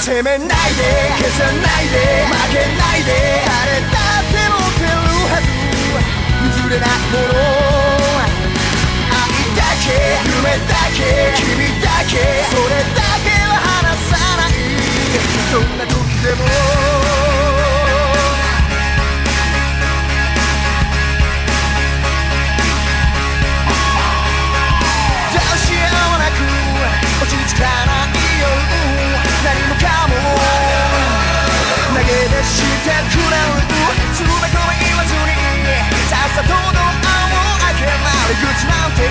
責めないで消さないで負けないで誰だって持ってるはず譲れないもの愛だけ夢だけ君だけそれだけは離さないどんな時でもどうしようもなく落ち着かないよ何もかも投げ出してくれる詰め込め言わずにさっさとドアを開けられ口なんて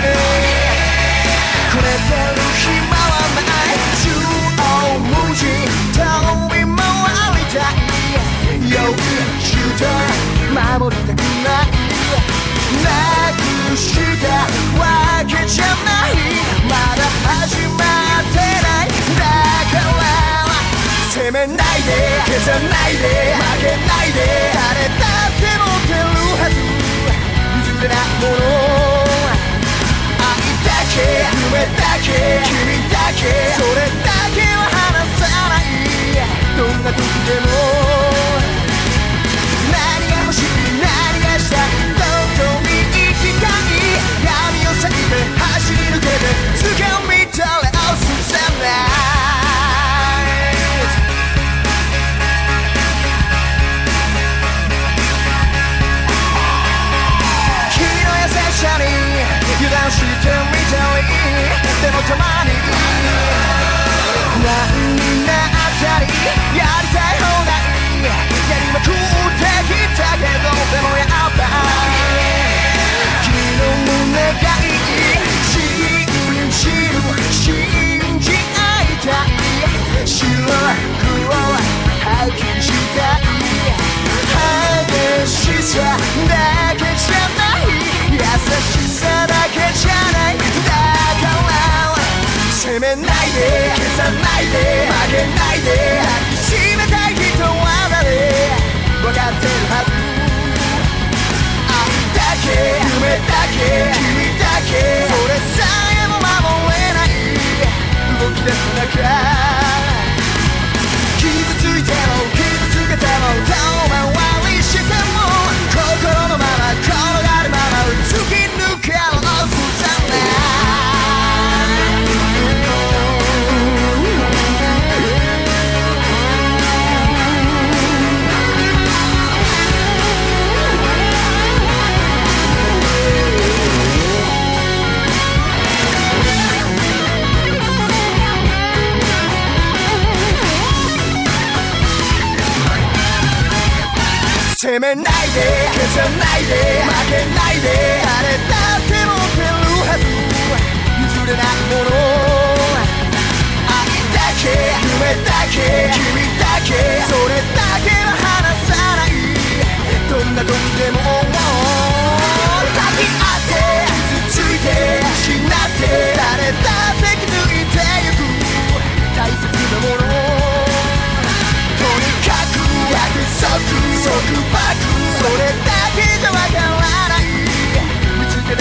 くれてる暇はない縦横無尽飛び回りたいよくシューター守りたくないなくしたわけじゃないまだ始まってないだから責めないで消さないで負けないで誰だって持ってるはず譲れないもの愛だけ夢だけ君だけそれだけは離さないどんな時でも何が欲しい何がしたいどこに行きたい闇を裂いて走り抜けて掴み取れを進め油断してみたりでもたまに何になったりやりたい放題やりまくってきたけどでもやっぱ君の胸がいい信じる信じ合いたい白黒廃棄したい激しさだけじゃない優しさだけじゃないだから責めないで消さないで負けないで抱きしめたい人は誰分かってるはず愛だけ夢だけ君だけそれさえも守れない動き出す中傷ついても傷つけても遠回りしても心のまま転がるまま突き抜けろスザン責めないで消さないで負けないで誰だって持ってるはず譲れないもの愛だけ夢だけ君だけそれだけは離さないどんな時でも抱き合って傷ついて失って誰だって気づいてゆく大切なものとにかく約束束縛それだけじゃわからない見つけ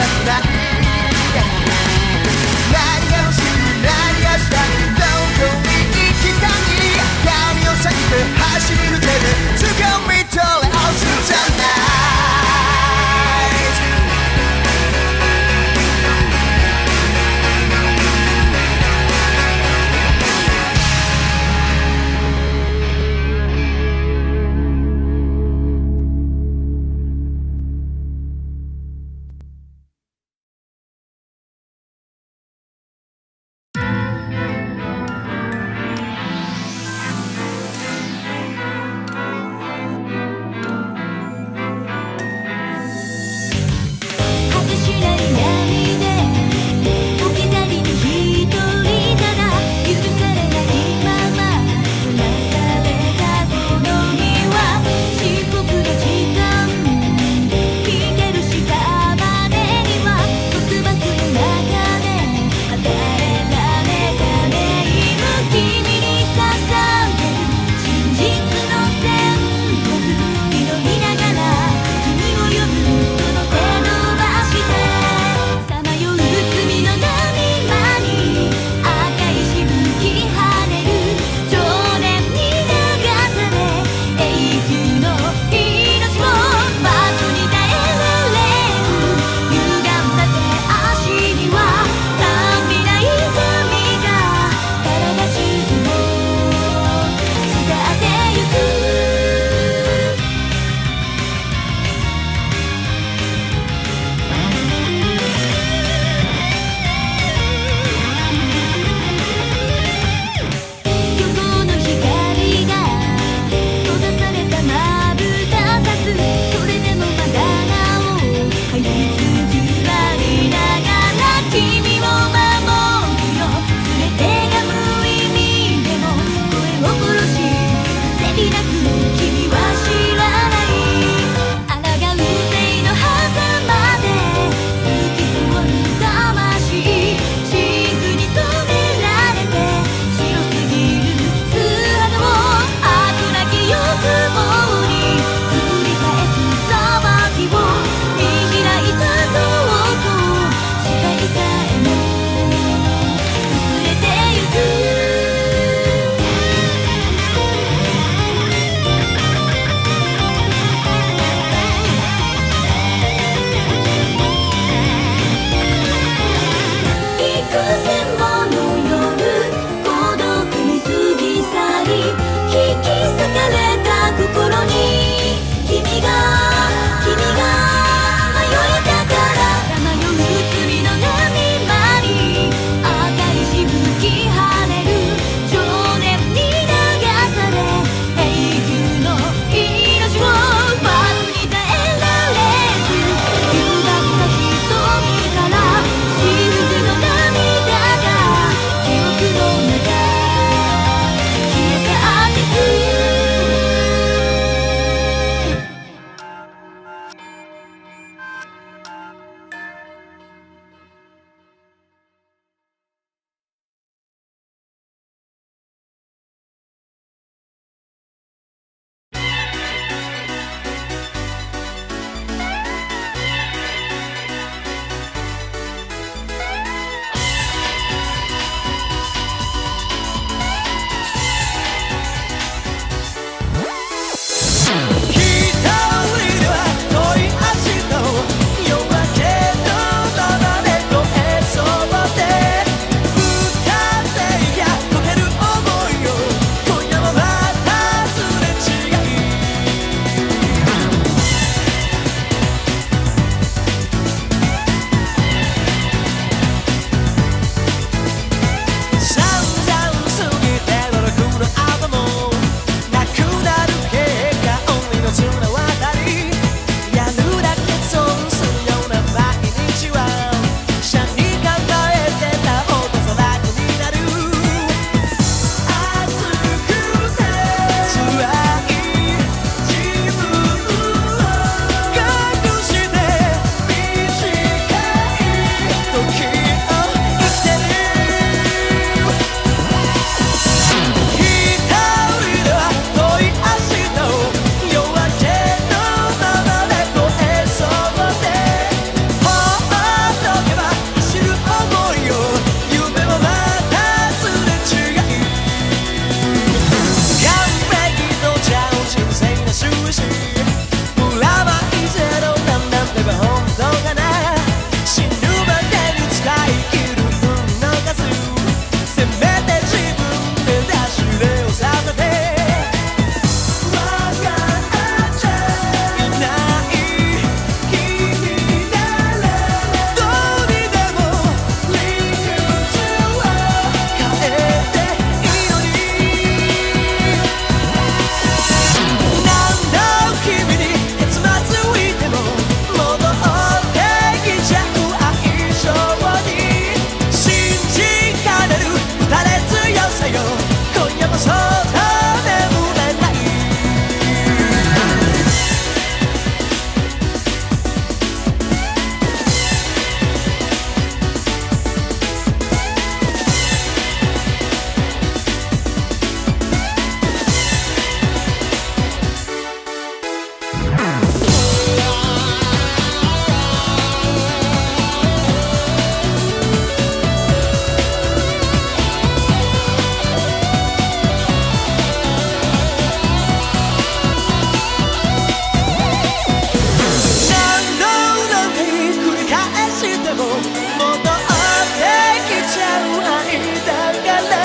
戻ってきちゃう愛だから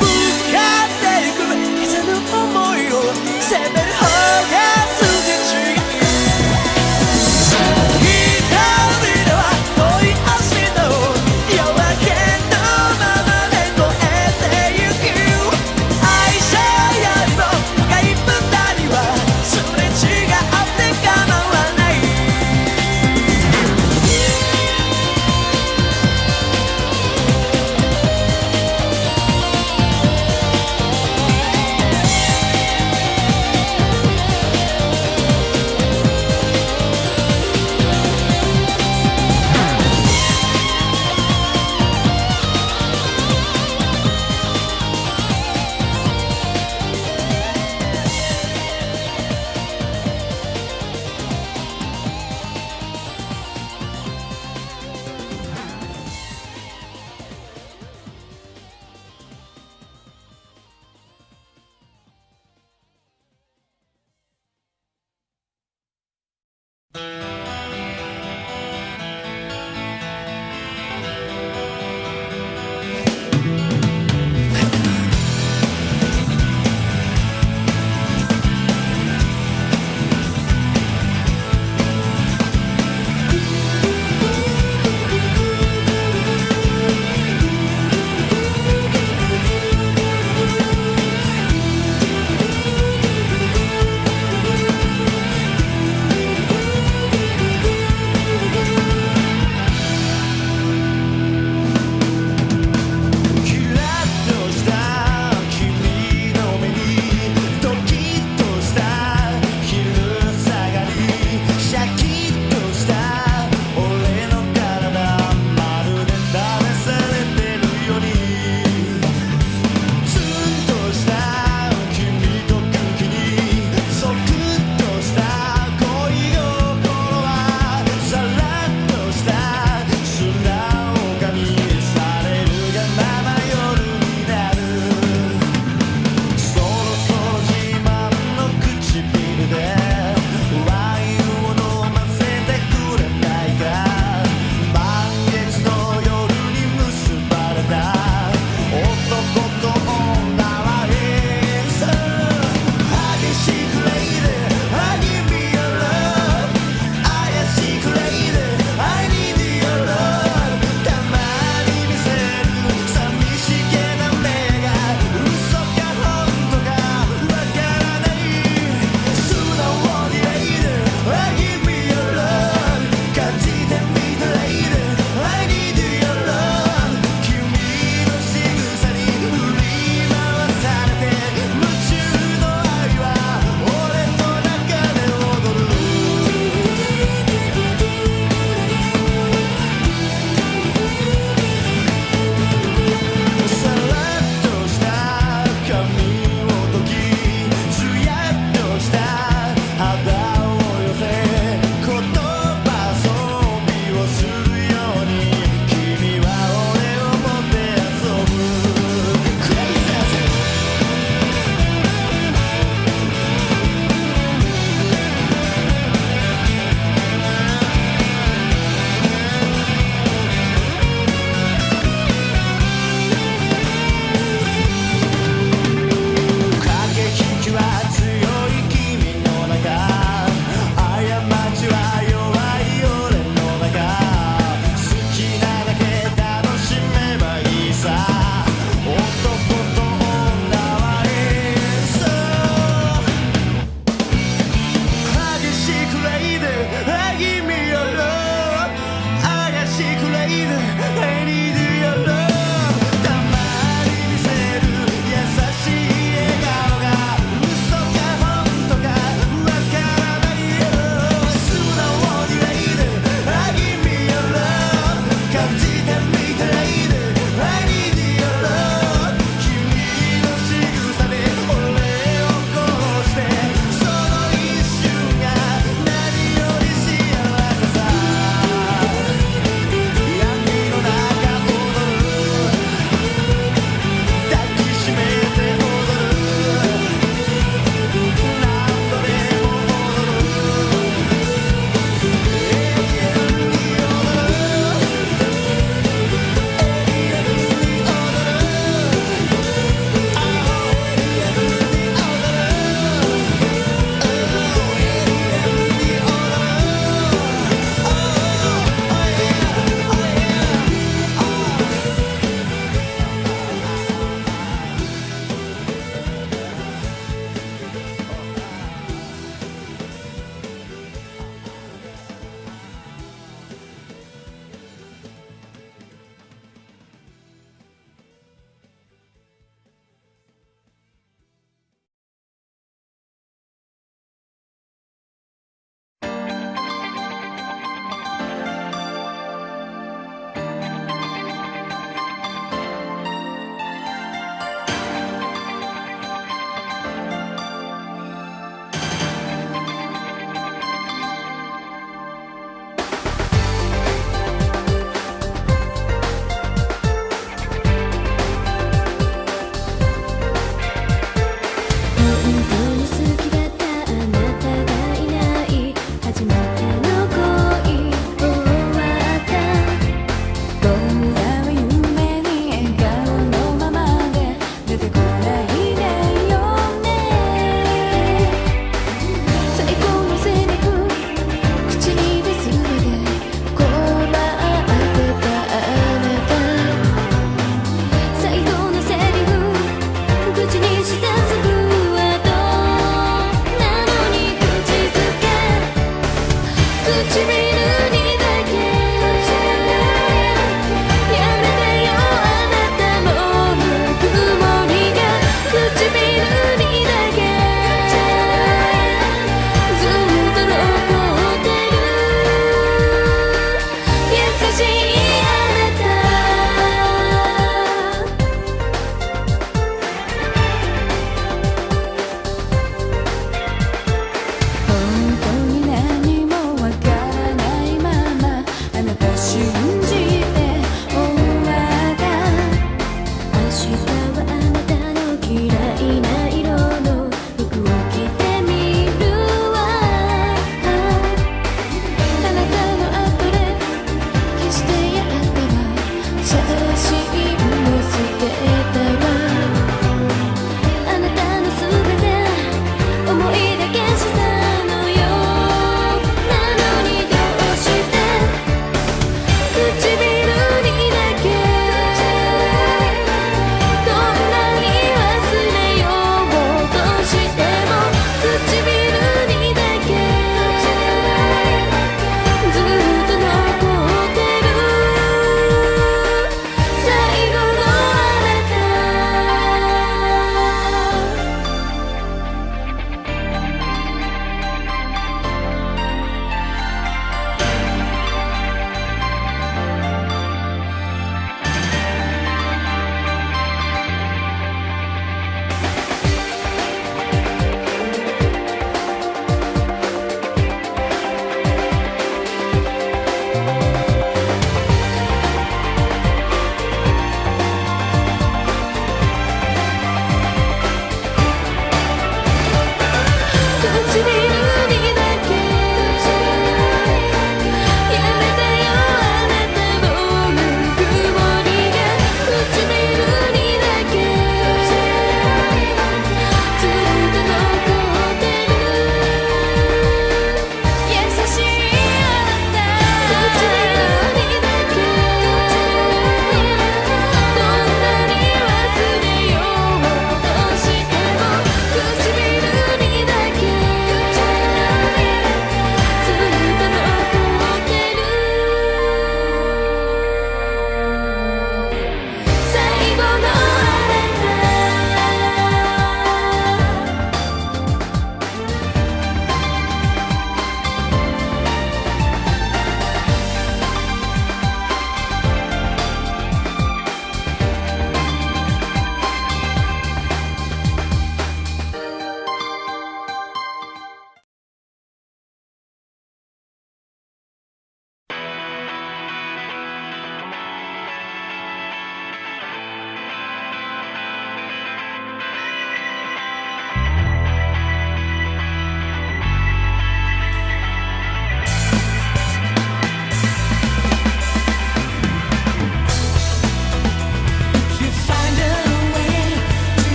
向かっていく風の想いを責める方がすれ違い瞳では遠い明日を夜明けのままで越えてゆく愛情よりも深い二人はすれ違って構わない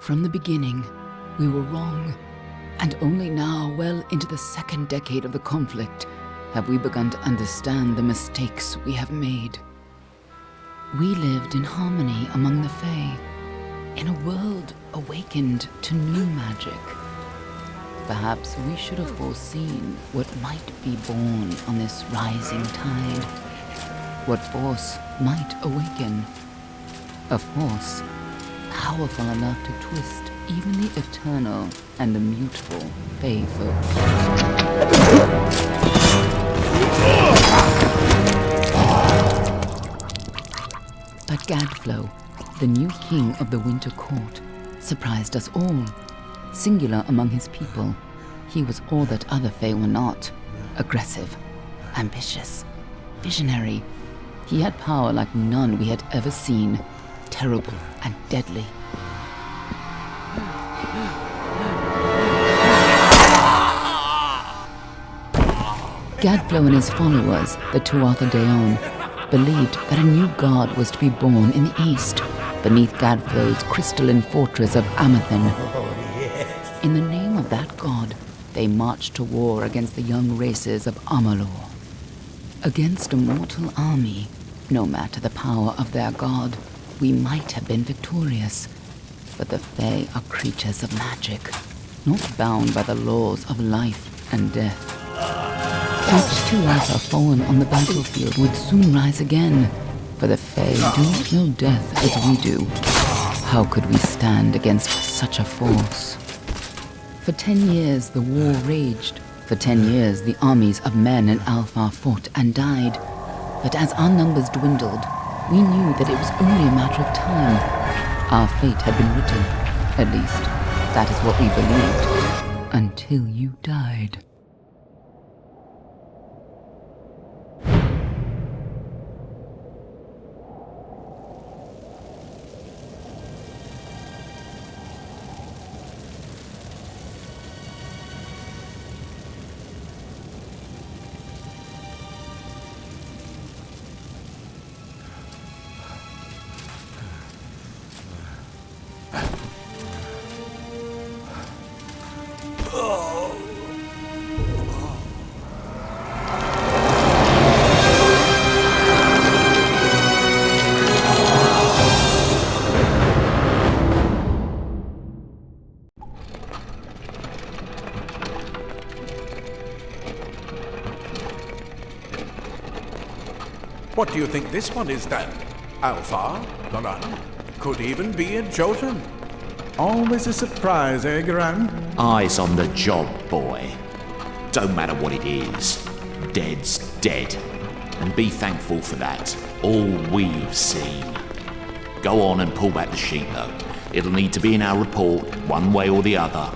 From the beginning, we were wrong, and only now, well into the second decade of the conflict, have we begun to understand the mistakes we have made. We lived in harmony among the Fae, in a world awakened to new magic. Perhaps we should have foreseen what might be born on this rising tide. What force might awaken. A force powerful enough to twist even the eternal and the mutable Fae folk. But Gadflow, the new king of the Winter Court, surprised us all. Singular among his people, he was all that other Fae were not. Aggressive, ambitious, visionary. He had power like none we had ever seen. Terrible and deadly. Gadflow and his followers, the Tuatha Deon, believed that a new god was to be born in the east, beneath Gadflow's crystalline fortress of Amathen. In the name of that god, they marched to war against the young races of Amalur. Against a mortal army, no matter the power of their god, we might have been victorious. But the Fae are creatures of magic, not bound by the laws of life and death. Each Tuatha fallen on the battlefield would soon rise again, for the Fae do not know death as we do. How could we stand against such a force? For 10 years the war raged. For 10 years the armies of Men and Alpha fought and died. But as our numbers dwindled, we knew that it was only a matter of time. Our fate had been written. At least, that is what we believed. Until you died. What do you think this one is then? Alpha? Garand? Could even be a Jotun. Always a surprise, eh, Garand? Eyes on the job, boy. Don't matter what it is. Dead's dead. And be thankful for that. All we've seen. Go on and pull back the sheet, though. It'll need to be in our report, one way or the other.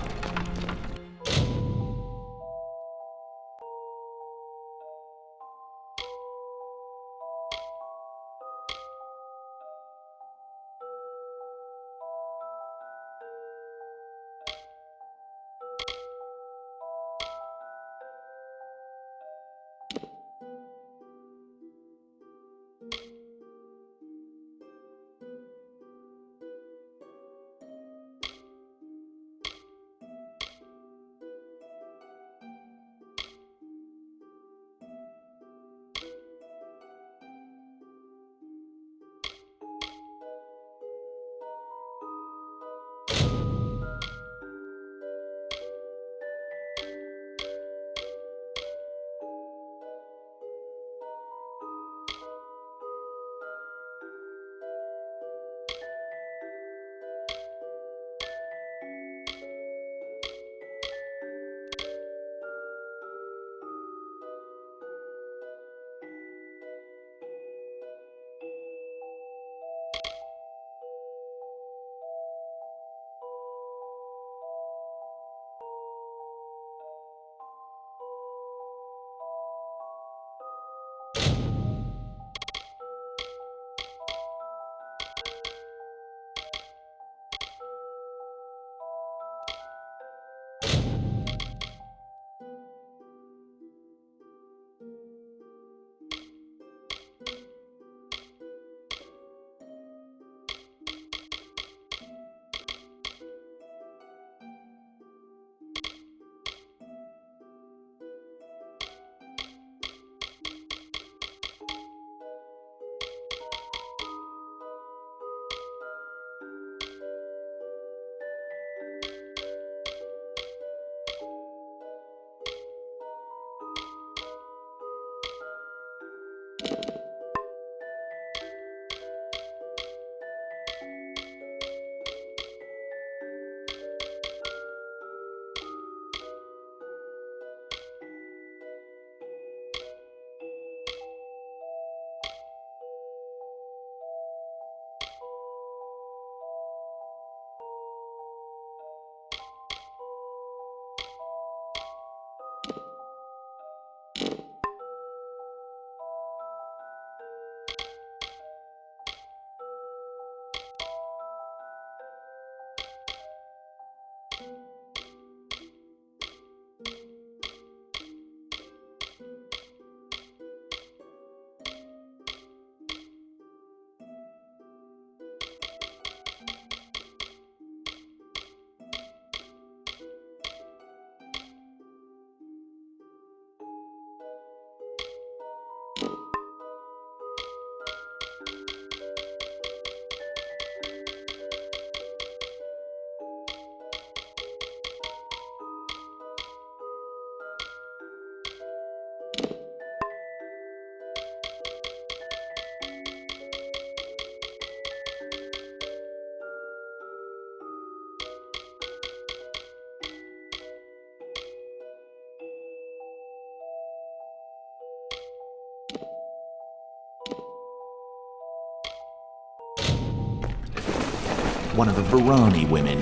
one of the Varani women.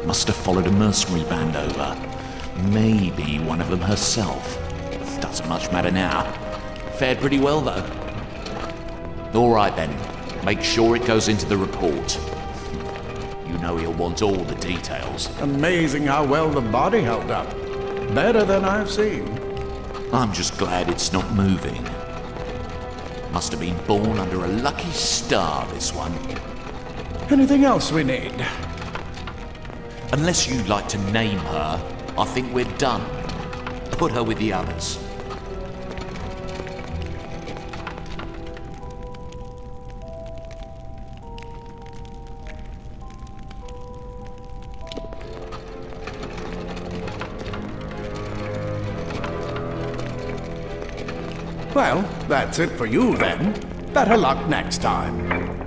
Must have followed a mercenary band over. Maybe one of them herself. Doesn't much matter now. Fared pretty well, though. All right, then. Make sure it goes into the report. You know he'll want all the details. Amazing how well the body held up. Better than I've seen. I'm just glad it's not moving. Must have been born under a lucky star, this one. Anything else we need? Unless you'd like to name her, I think we're done. Put her with the others. Well, that's it for you then. Better luck next time.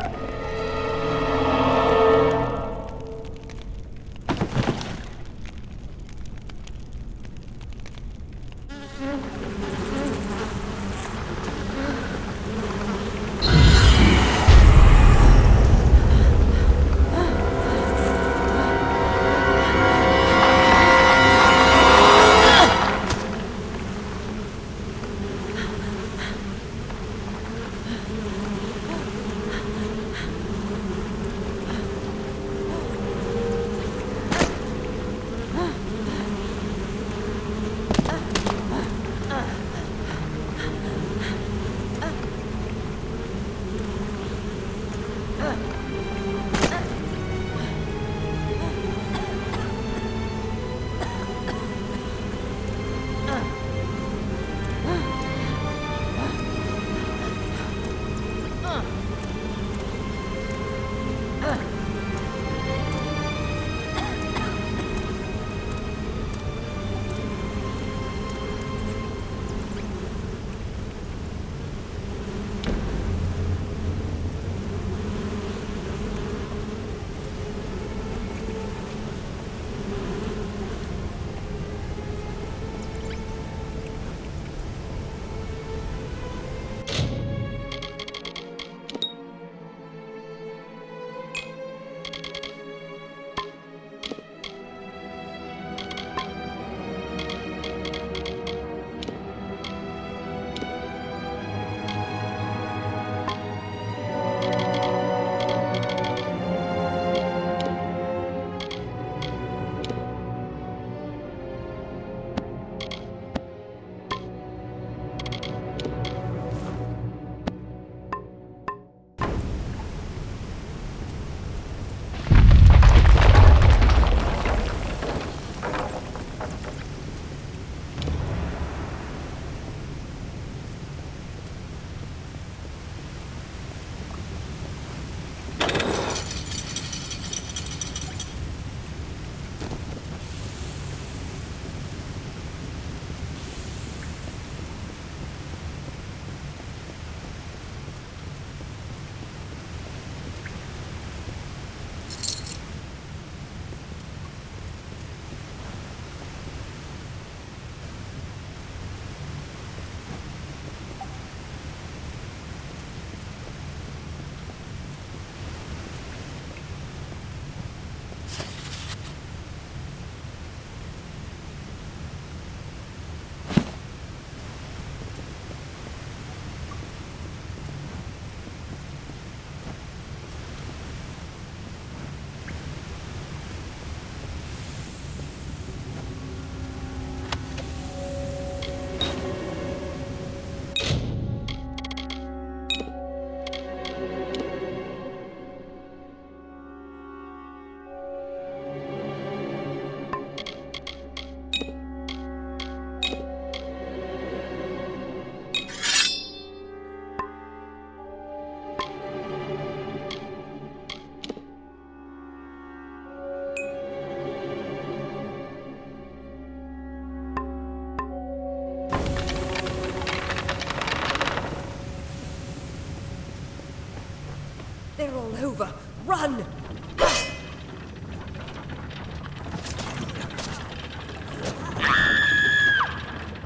They're all over. Run!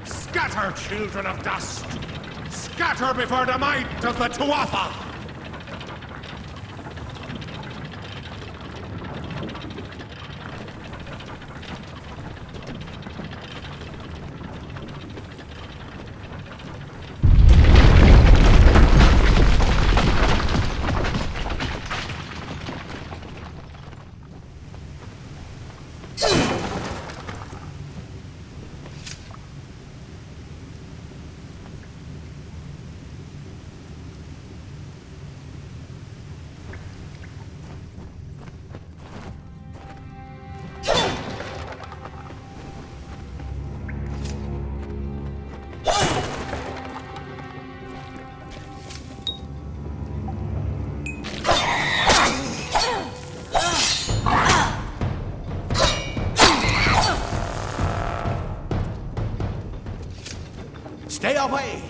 Scatter, children of dust! Scatter before the might of the Tuatha! Stay away!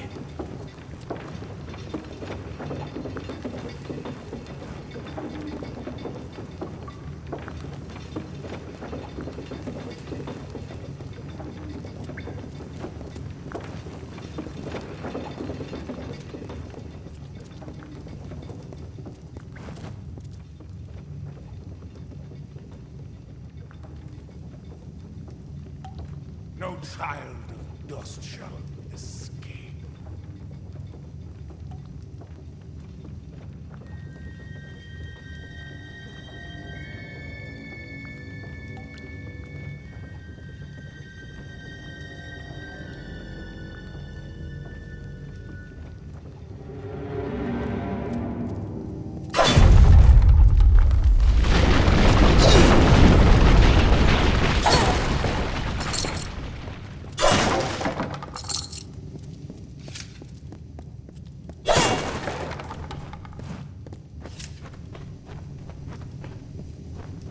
No child of dust shall escape.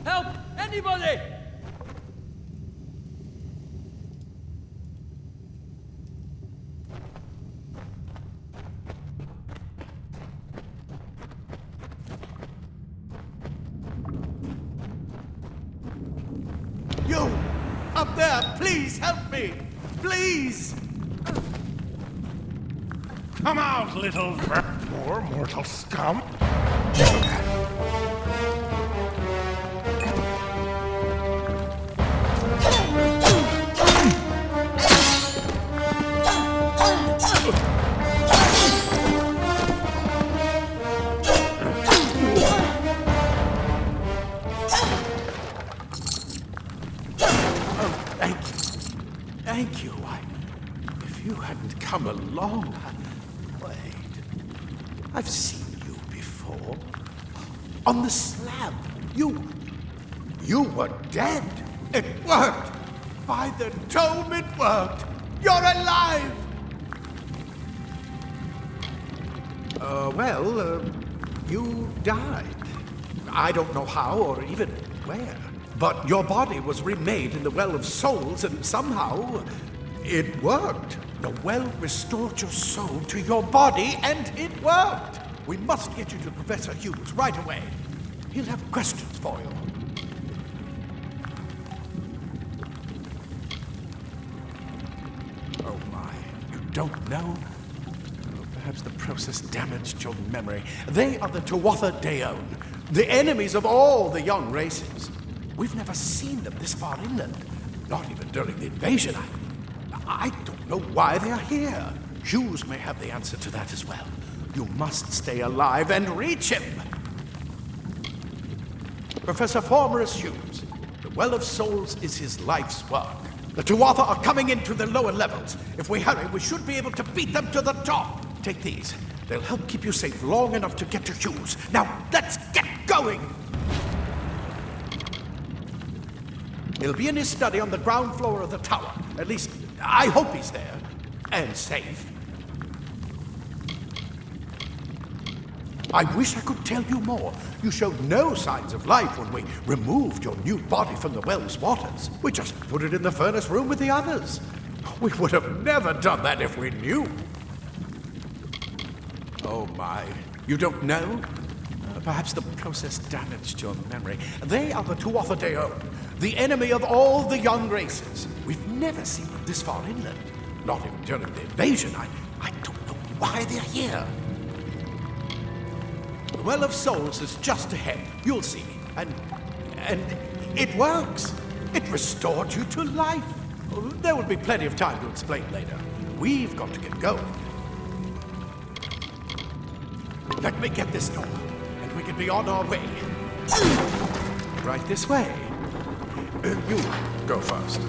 Help! Anybody! You! Up there! Please help me! Please! Come out, little poor mortal scum. Thank you. If you hadn't come along, wait. I've seen you before. On the slab. You were dead. It worked. By the dome, it worked. You're alive. You died. I don't know how or even where. But your body was remade in the Well of Souls, and somehow it worked. The well restored your soul to your body, and it worked. We must get you to Professor Hughes right away. He'll have questions for you. Oh my, you don't know? Oh, perhaps the process damaged your memory. They are the Tuatha Deon, the enemies of all the young races. We've never seen them this far inland, not even during the invasion. I don't know why they are here. Hughes may have the answer to that as well. You must stay alive and reach him. Professor Formerus Hughes, the Well of Souls is his life's work. The Tuatha are coming into the lower levels. If we hurry, we should be able to beat them to the top. Take these. They'll help keep you safe long enough to get to Hughes. Now, let's get going! He'll be in his study on the ground floor of the tower. At least, I hope he's there. And safe. I wish I could tell you more. You showed no signs of life when we removed your new body from the well's waters. We just put it in the furnace room with the others. We would have never done that if we knew. Oh my, you don't know? Perhaps the process damaged your memory. They are the Tuatha Deon, the enemy of all the young races. We've never seen them this far inland. Not even during the invasion. I don't know why they're here. The Well of Souls is just ahead. You'll see. And it works. It restored you to life. There will be plenty of time to explain later. We've got to get going. Let me get this door, and we can be on our way. Right this way. You go first.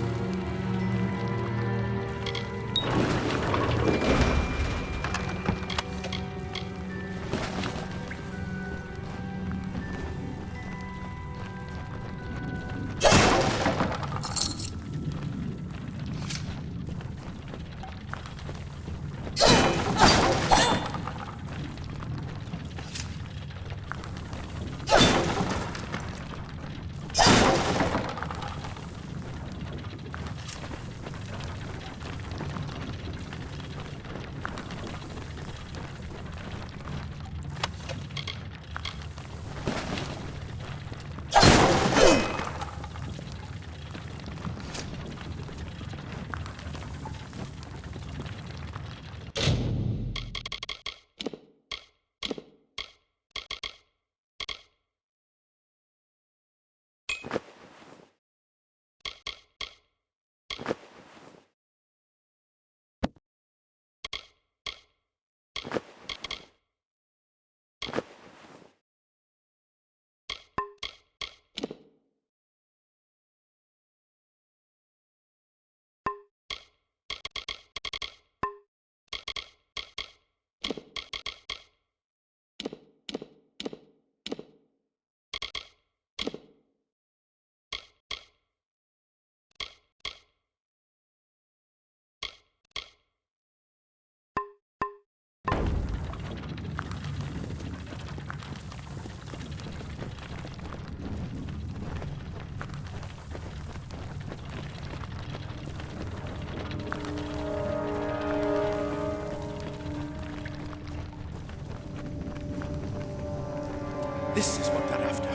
This is what they're after.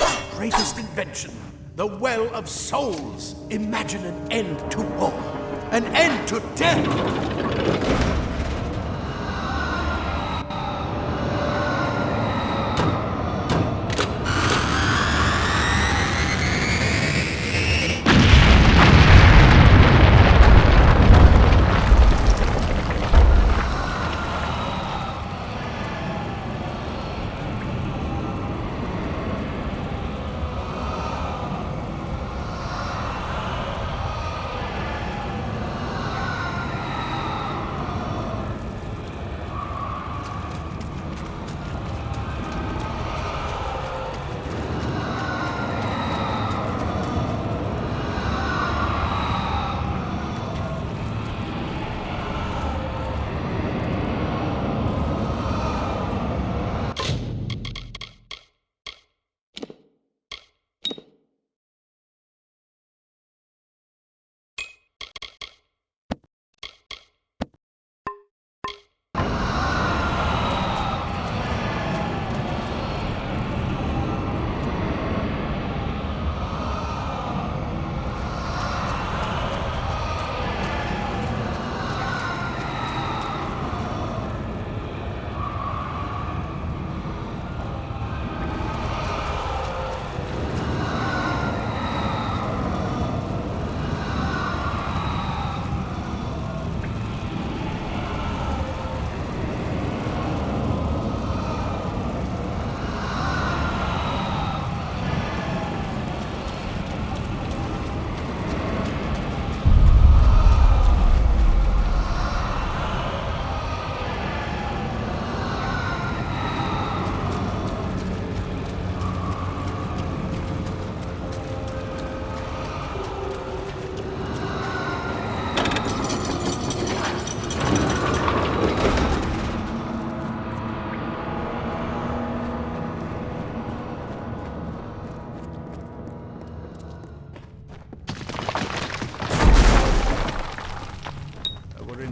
Our greatest invention. The Well of Souls. Imagine an end to war. An end to death.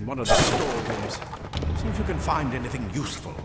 One of the storerooms. See if you can find anything useful.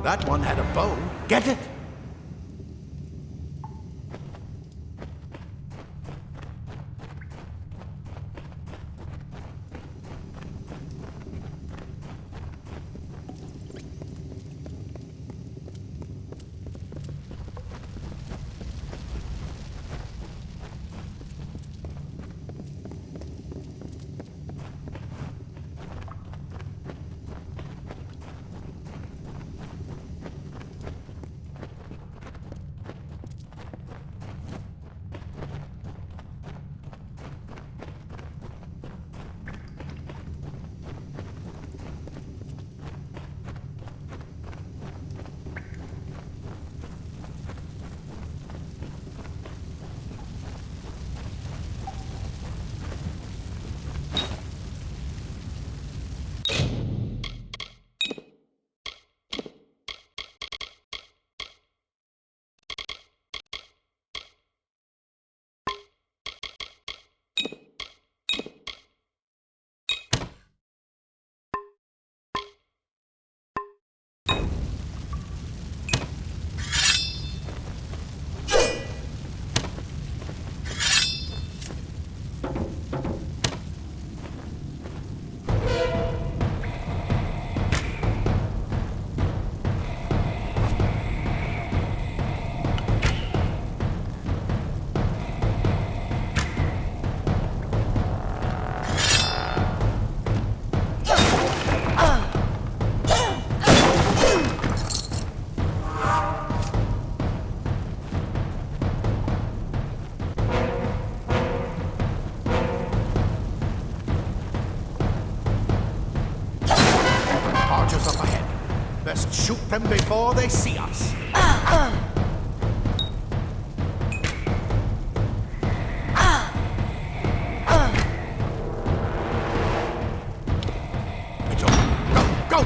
That one had a bow. Get it? Shoot them before they see us. It's over. Go, go!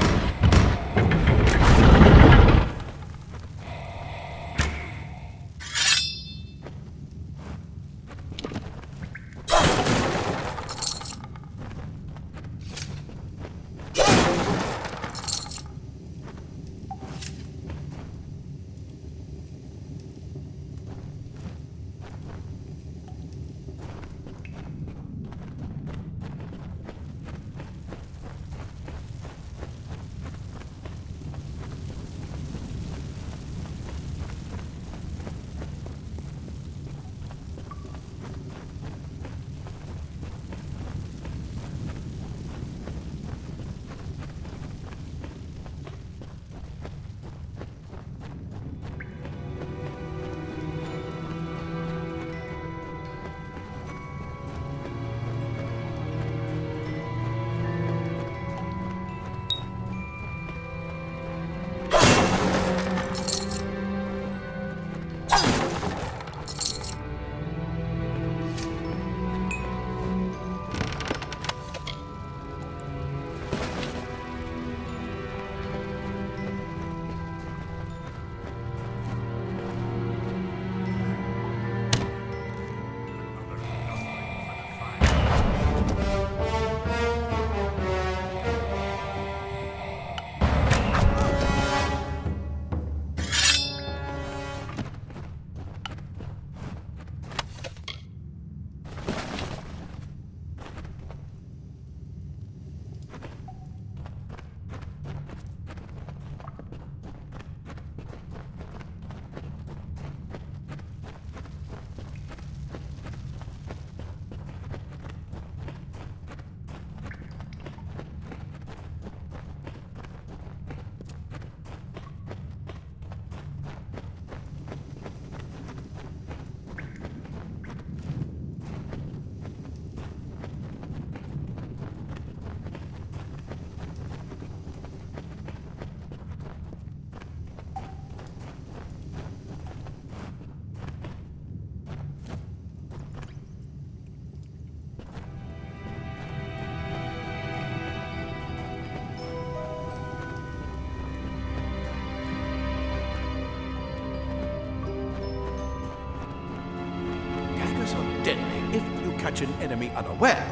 Deadly if you catch an enemy unaware.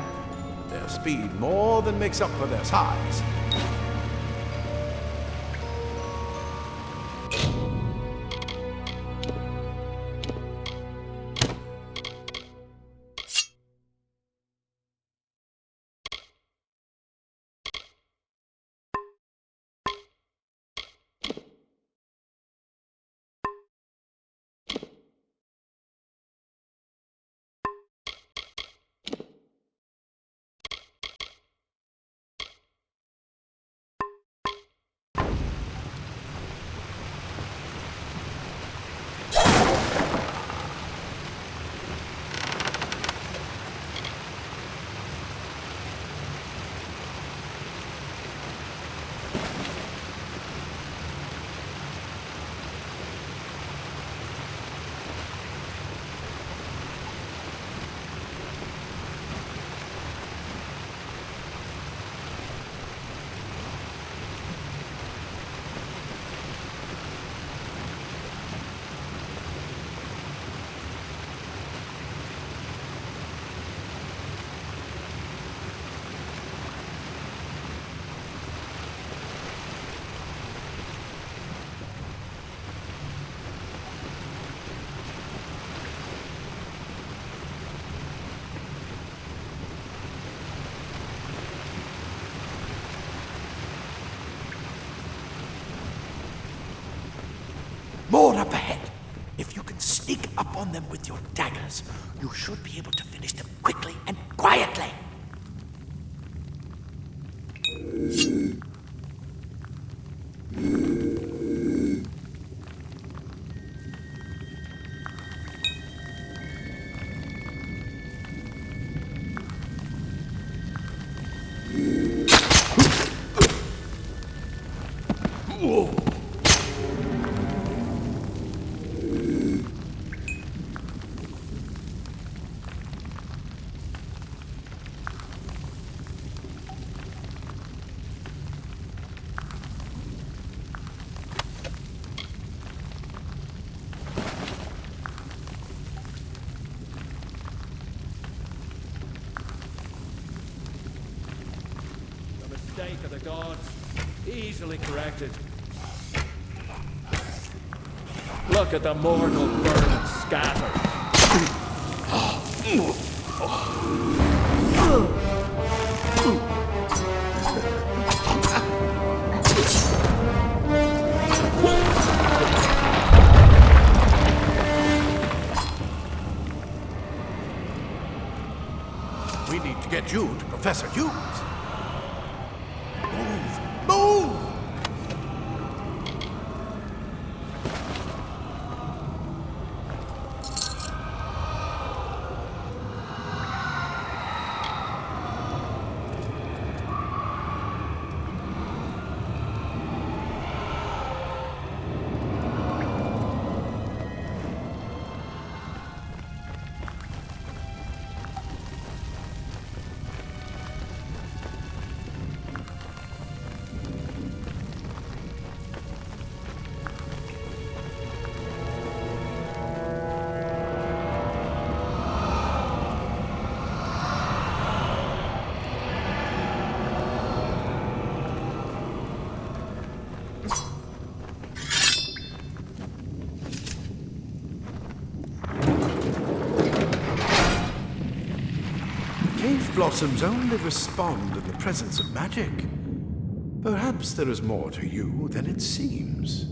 Their speed more than makes up for their size. more up ahead. If you can sneak up on them with your daggers, you should be able to finish them quickly and quietly. Mistake of the gods, easily corrected. Look at the mortal burn and scatter. We need to get you to Professor Hughes. Move! Cave blossoms only respond in the presence of magic. Perhaps there is more to you than it seems.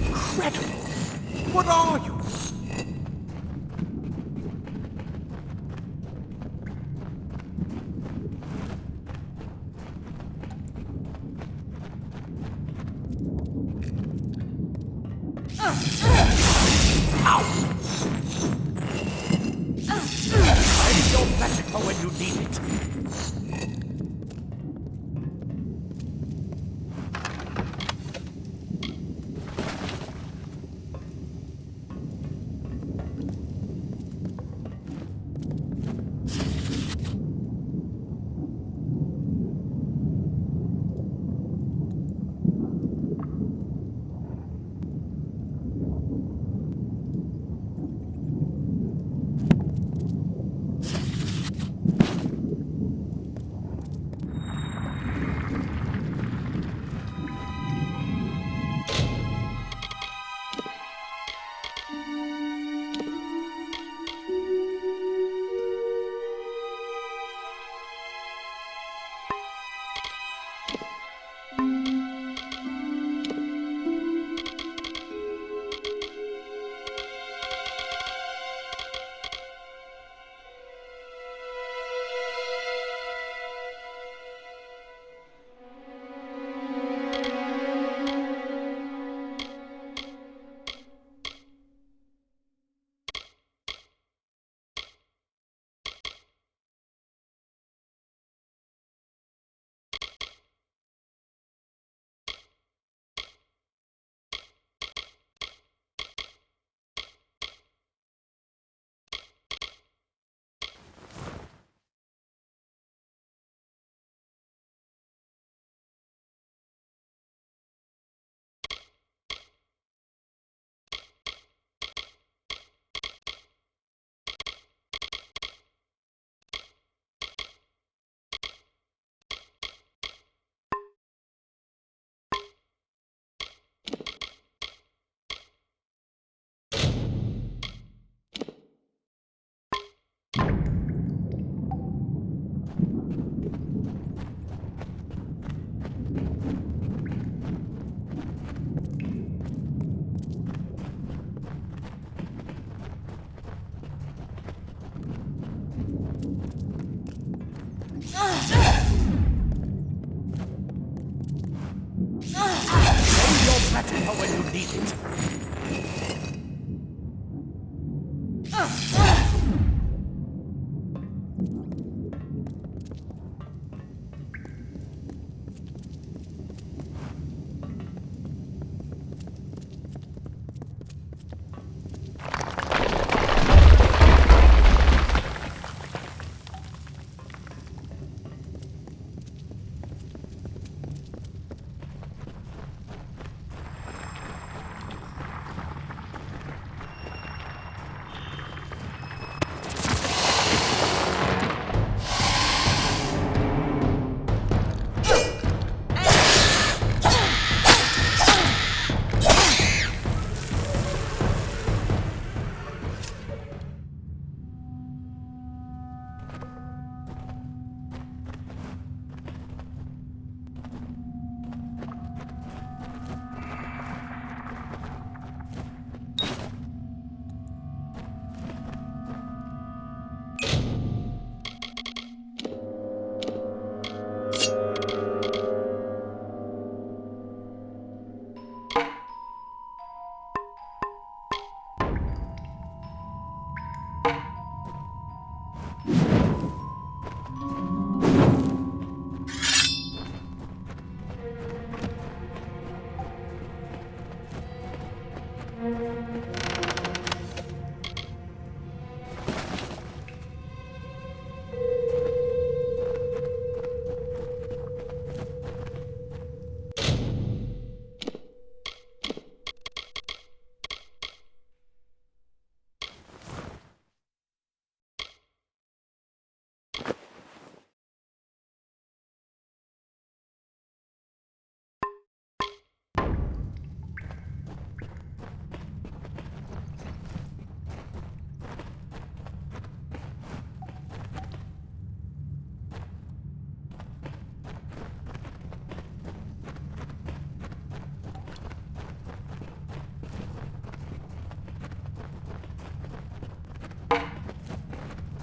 Incredible! What are you? Magic for when you need it. need it.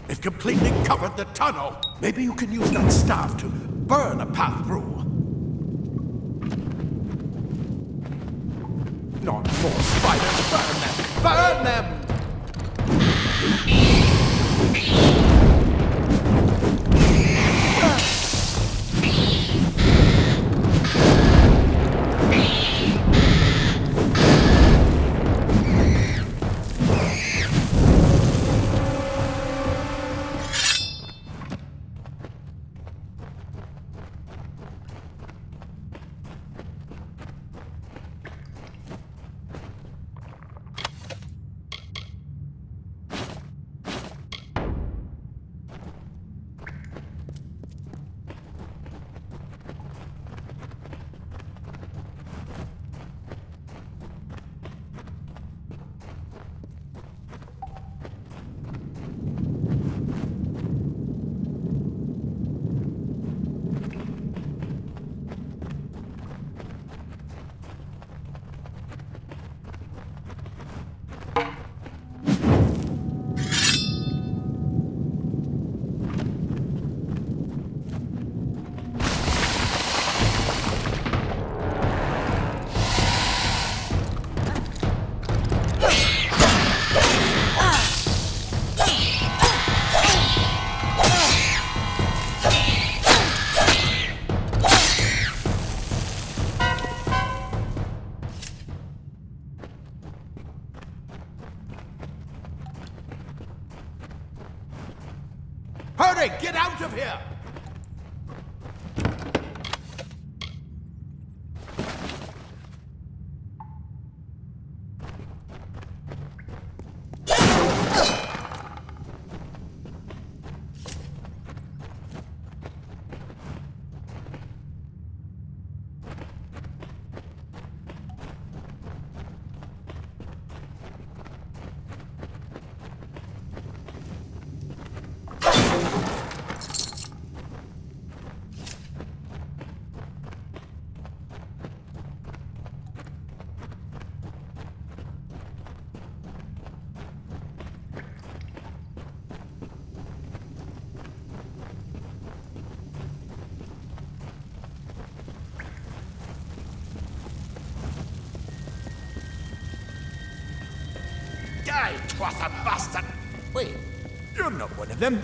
It completely covered the tunnel. Maybe you can use that staff to burn a path through. Not more spiders. Burn them! Burn them! Hurry! Get out of here! Tuatha bastard! Wait, you're not one of them.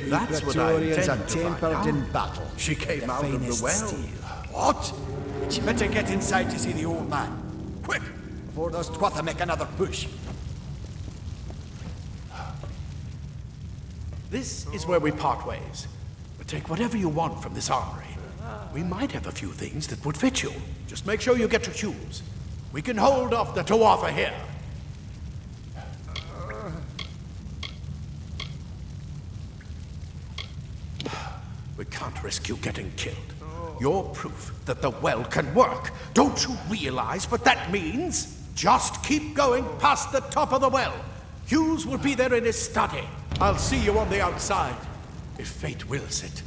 That's what I Praetorians are intend to find tempered out. in battle. She came The out of the finest well. steel. What? She better get inside to see the old man. Quick, before those Tuatha make another push. This is where we part ways. But take whatever you want from this armory. We might have a few things that would fit you. Just make sure you get your shoes. We can hold off the Tuatha here. We can't risk you getting killed. You're proof that the well can work. Don't you realize what that means? Just keep going past the top of the well. Hughes will be there in his study. I'll see you on the outside, if fate wills it.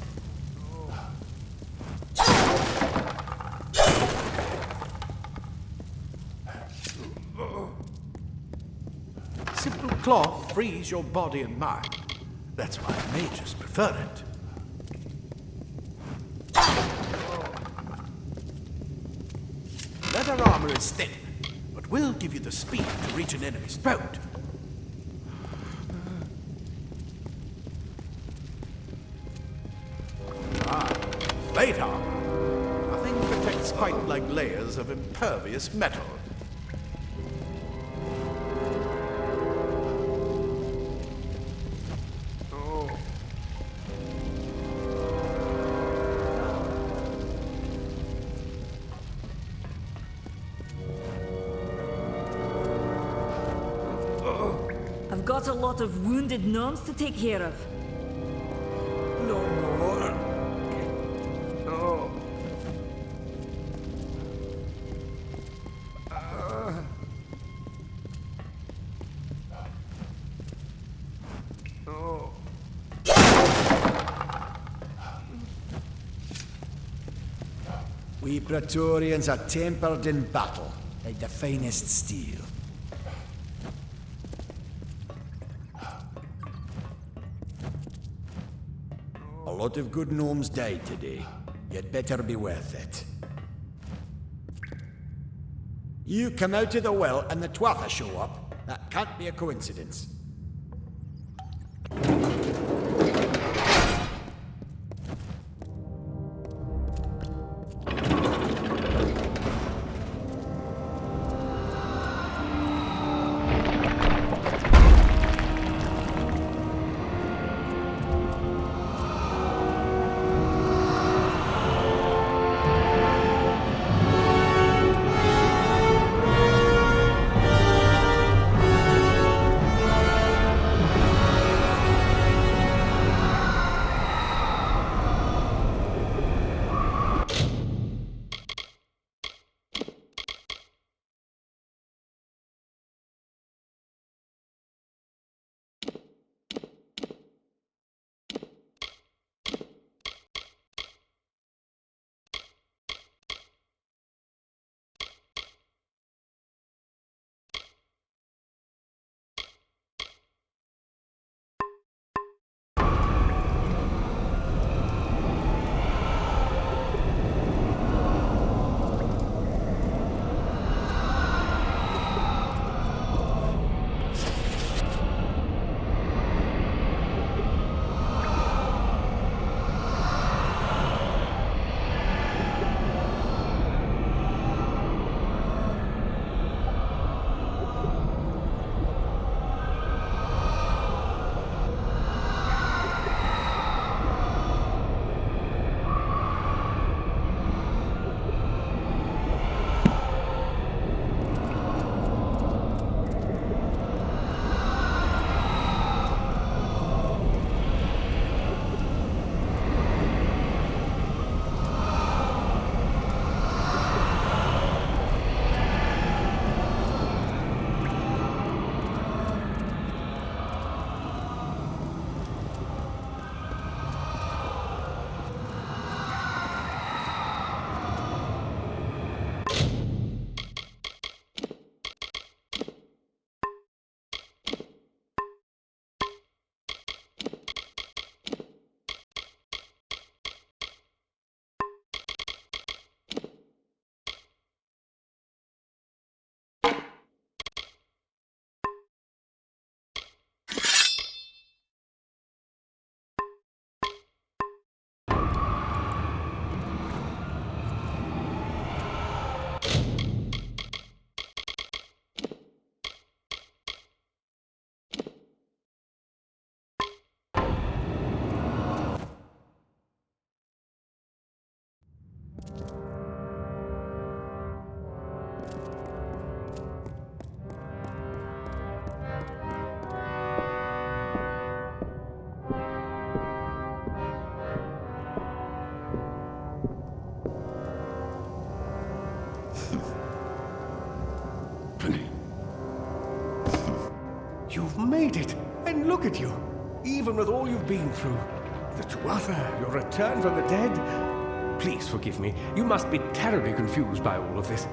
Simple cloth frees your body and mind. That's why mages prefer it. Leather armor is thin, but will give you the speed to reach an enemy's throat. Plate armor. Nothing protects quite like layers of impervious metal. I've got a lot of wounded gnomes to take care of. No more. Oh. We Praetorians are tempered in battle, like the finest steel. A lot of good gnomes died today. You'd better be worth it. You come out of the well and the Tuatha show up. That can't be a coincidence. made it! And look at you! Even with all you've been through. The Tuatha, your return from the dead. Please forgive me. You must be terribly confused by all of this.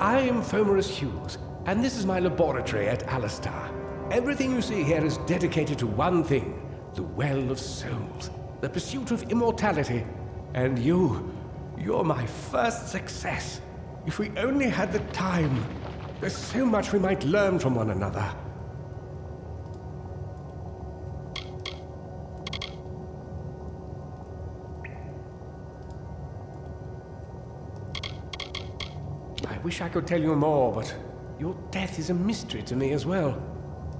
I am Fomerus Hughes, and this is my laboratory at Alistar. Everything you see here is dedicated to one thing, the Well of Souls, the pursuit of immortality. And you're my first success. If we only had the time, there's so much we might learn from one another. I wish I could tell you more, but your death is a mystery to me as well.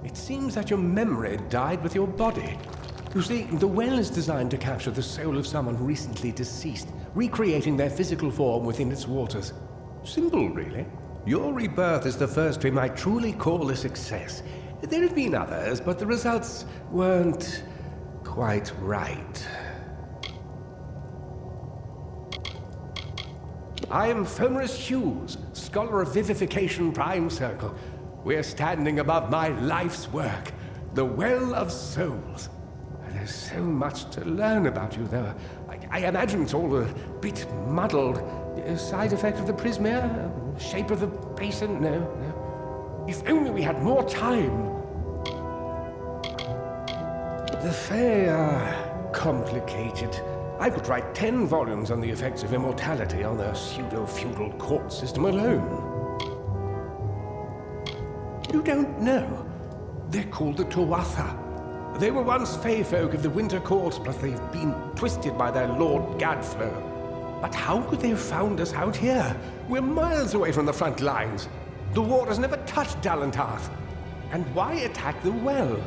It seems that your memory died with your body. You see, the well is designed to capture the soul of someone recently deceased, recreating their physical form within its waters. Simple, really. Your rebirth is the first we might truly call a success. There have been others, but the results weren't quite right. I am Fomerus Hughes, Scholar of Vivification Prime Circle. We're standing above my life's work, the Well of Souls. There's so much to learn about you, though. I imagine it's all a bit muddled. Side effect of the prismere? Shape of the basin? No. If only we had more time. The Fae are complicated. I could write 10 volumes on the effects of immortality on their pseudo-feudal court system alone. You don't know. They're called the Tuatha. They were once Fae folk of the Winter Court, but they've been twisted by their Lord Gadflow. But how could they have found us out here? We're miles away from the front lines. The war has never touched Dalantarth. And why attack the well?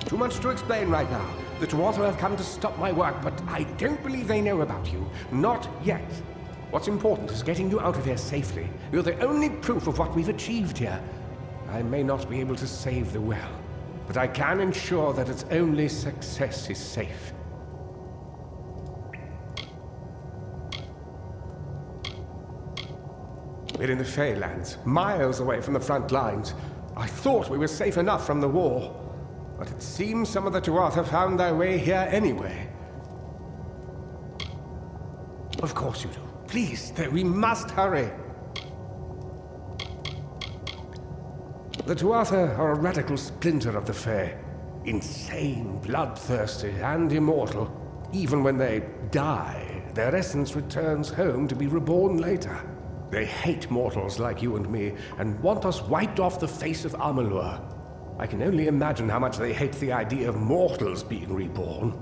Too much to explain right now. The Tuatha have come to stop my work, but I don't believe they know about you. Not yet. What's important is getting you out of here safely. You're the only proof of what we've achieved here. I may not be able to save the well, but I can ensure that its only success is safe. We're in the Feylands, miles away from the front lines. I thought we were safe enough from the war, but it seems some of the Tuatha found their way here anyway. Of course you do. Please, we must hurry. The Tuatha are a radical splinter of the Fae. Insane, bloodthirsty, and immortal. Even when they die, their essence returns home to be reborn later. They hate mortals like you and me, and want us wiped off the face of Amalur. I can only imagine how much they hate the idea of mortals being reborn.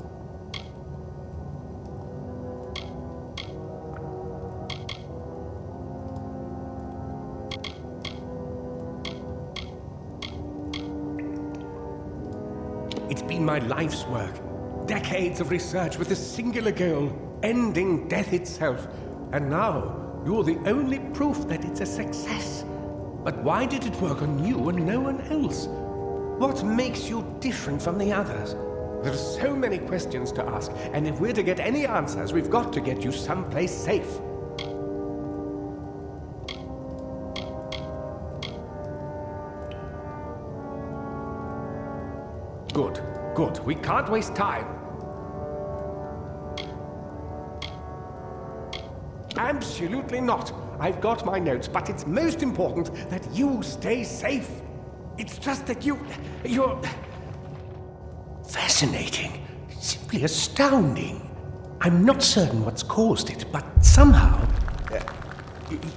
It's been my life's work. Decades of research with a singular goal, ending death itself. And now, you're the only proof that it's a success. But why did it work on you and no one else? What makes you different from the others? There are so many questions to ask, and if we're to get any answers, we've got to get you someplace safe. Good, good. We can't waste time. Absolutely not. I've got my notes, but it's most important that you stay safe. It's just that you're fascinating, simply astounding. I'm not certain what's caused it, but somehow...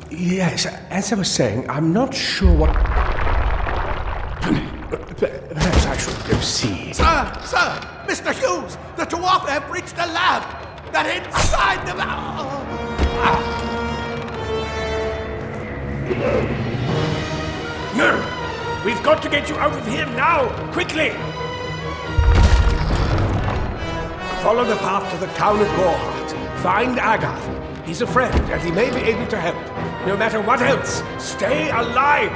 yes, as I was saying, I'm not sure what... Perhaps I should go see. Sir! Mr. Hughes! The Tuatha have breached the lab! They're inside the lab! No! We've got to get you out of here now! Quickly! Follow the path to the town of Gorhart. Find Agath. He's a friend, and he may be able to help. No matter what else, stay alive!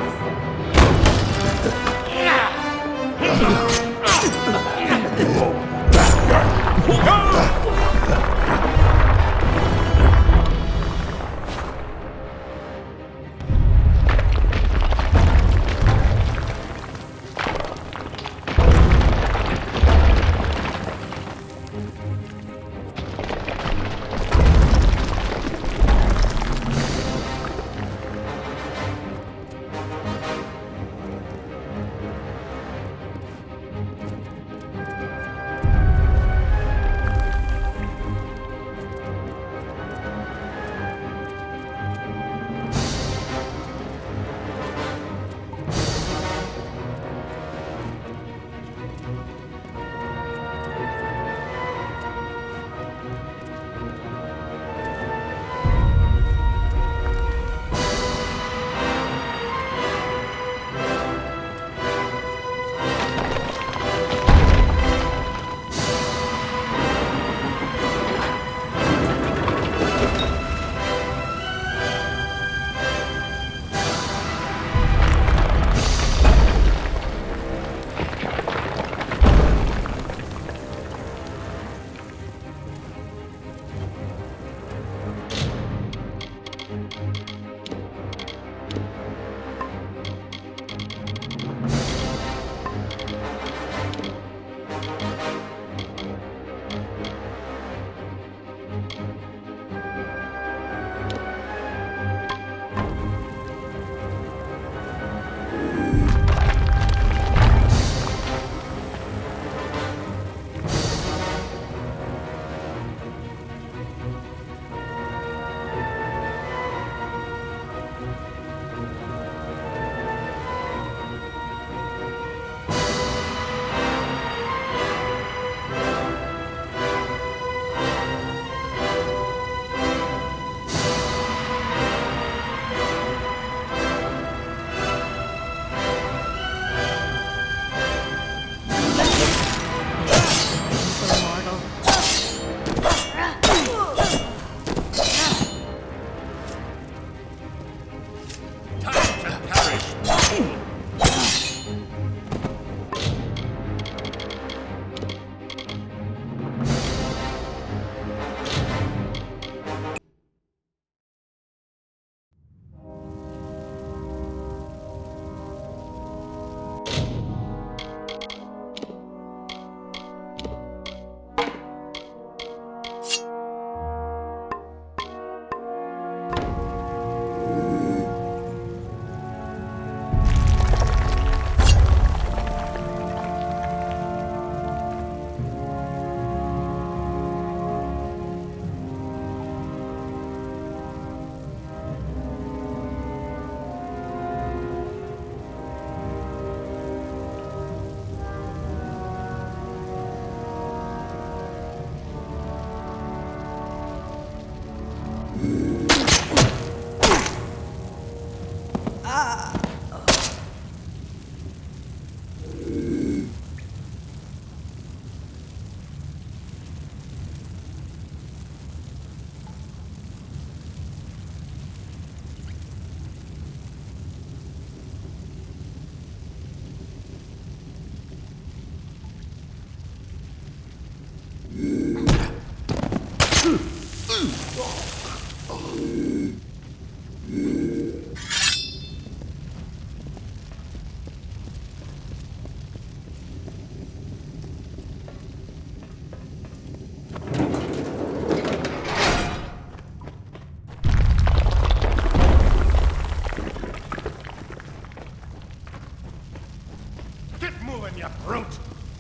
Get moving, you brute!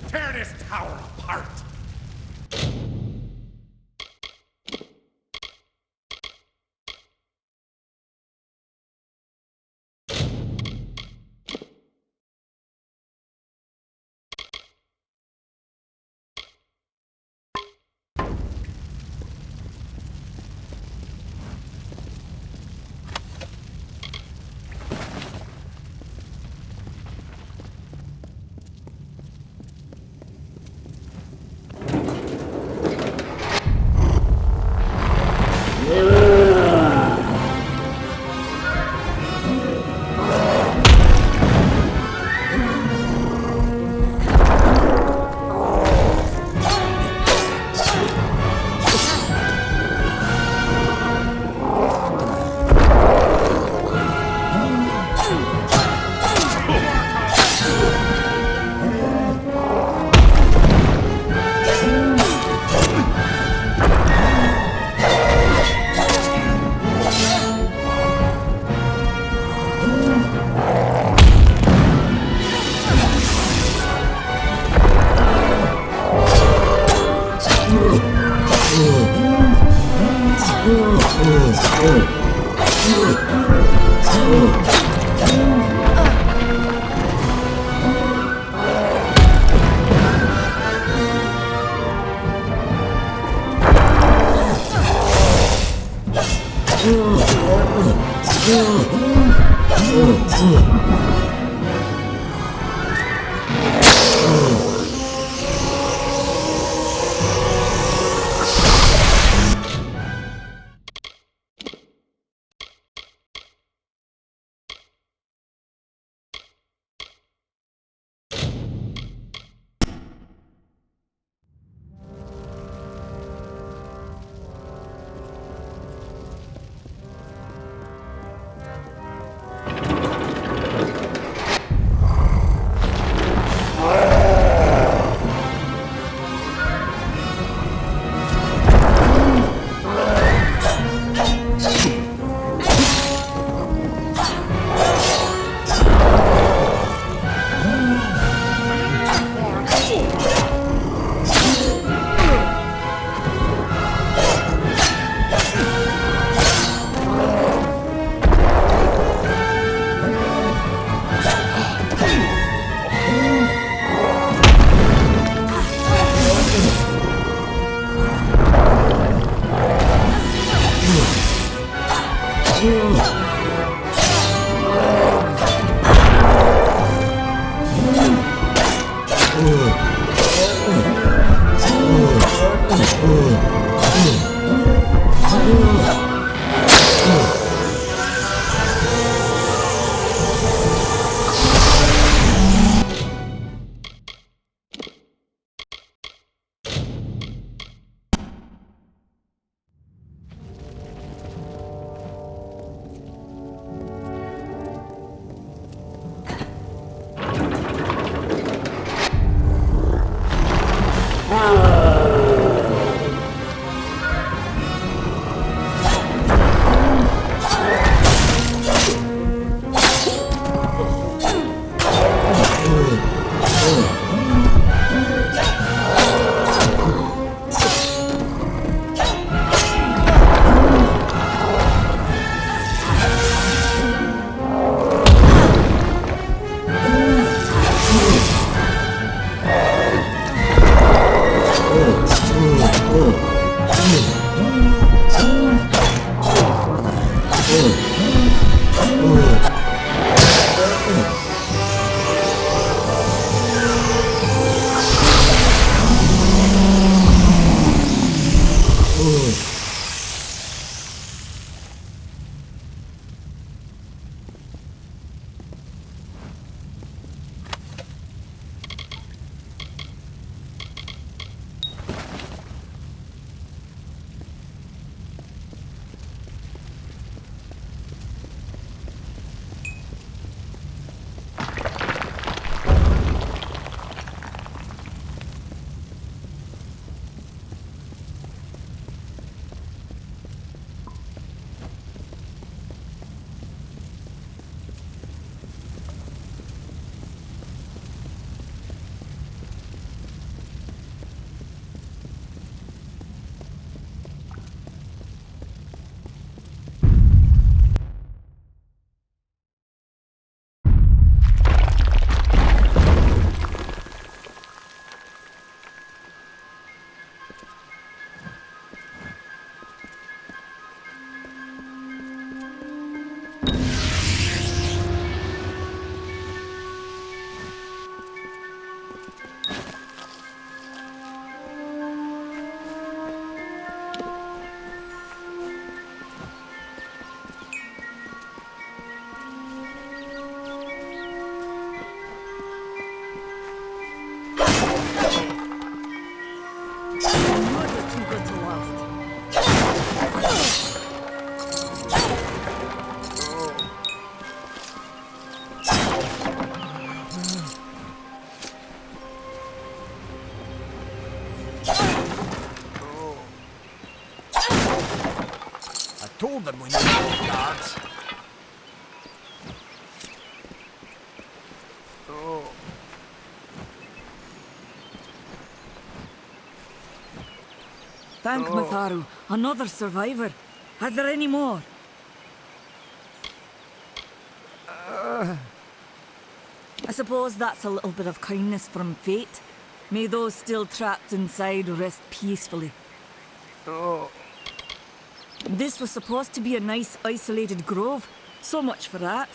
Tear this tower apart! Thank Matharu, another survivor. Are there any more? I suppose that's a little bit of kindness from fate. May those still trapped inside rest peacefully. This was supposed to be a nice isolated grove. So much for that.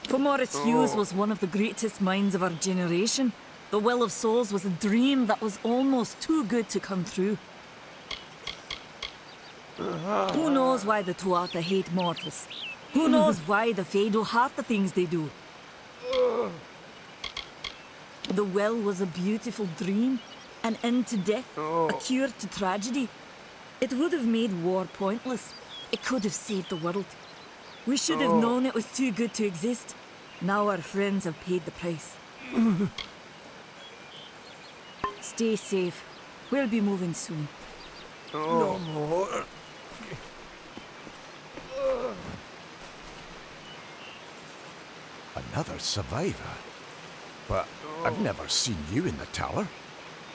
For Morris Hughes was one of the greatest minds of our generation. The Well of Souls was a dream that was almost too good to come true. Who knows why the Tuatha hate mortals? Who knows why the Fae do half the things they do? The well was a beautiful dream, an end to death, a cure to tragedy. It would have made war pointless. It could have saved the world. We should have known it was too good to exist. Now our friends have paid the price. Stay safe. We'll be moving soon. No more. Another survivor? But I've never seen you in the tower.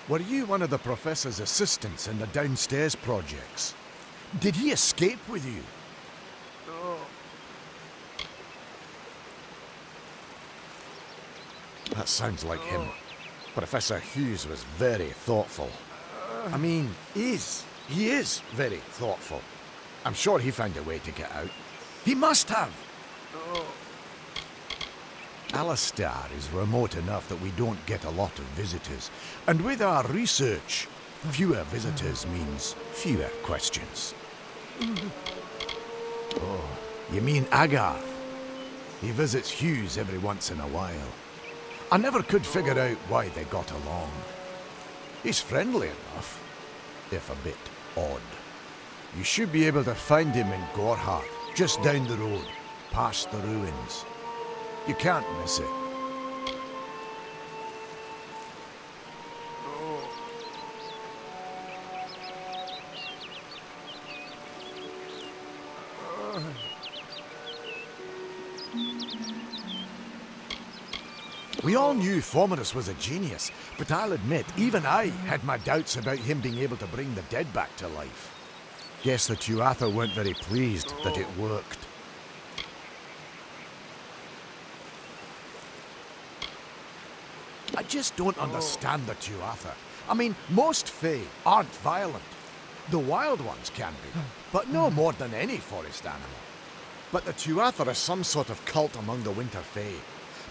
Were you one of the Professor's assistants in the downstairs projects? Did he escape with you? That sounds like him. Professor Hughes was very thoughtful. I mean, he is very thoughtful. I'm sure he found a way to get out. He must have! Alistair is remote enough that we don't get a lot of visitors. And with our research, fewer visitors means fewer questions. Oh, you mean Agarth? He visits Hughes every once in a while. I never could figure out why they got along. He's friendly enough, if a bit odd. You should be able to find him in Gorhart, just down the road, past the ruins. You can't miss it. We all knew Fomerus was a genius, but I'll admit, even I had my doubts about him being able to bring the dead back to life. Guess the Tuatha weren't very pleased that it worked. I just don't understand the Tuatha. I mean, most Fae aren't violent. The wild ones can be, but no more than any forest animal. But the Tuatha are some sort of cult among the Winter Fae.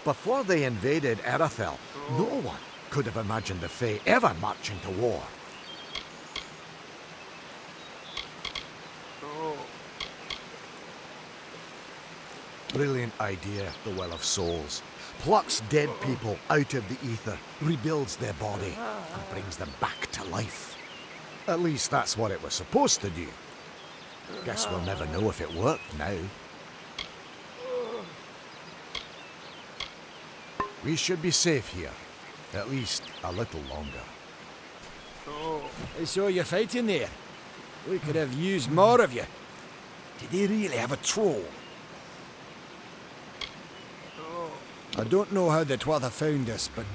Before they invaded Erythel, no one could have imagined the Fae ever marching to war. Brilliant idea, the Well of Souls. Plucks dead people out of the ether, rebuilds their body, and brings them back to life. At least that's what it was supposed to do. Guess we'll never know if it worked now. We should be safe here. At least a little longer. I saw you fighting there. We could have used more of you. Did they really have a troll? I don't know how the Tuatha found us, but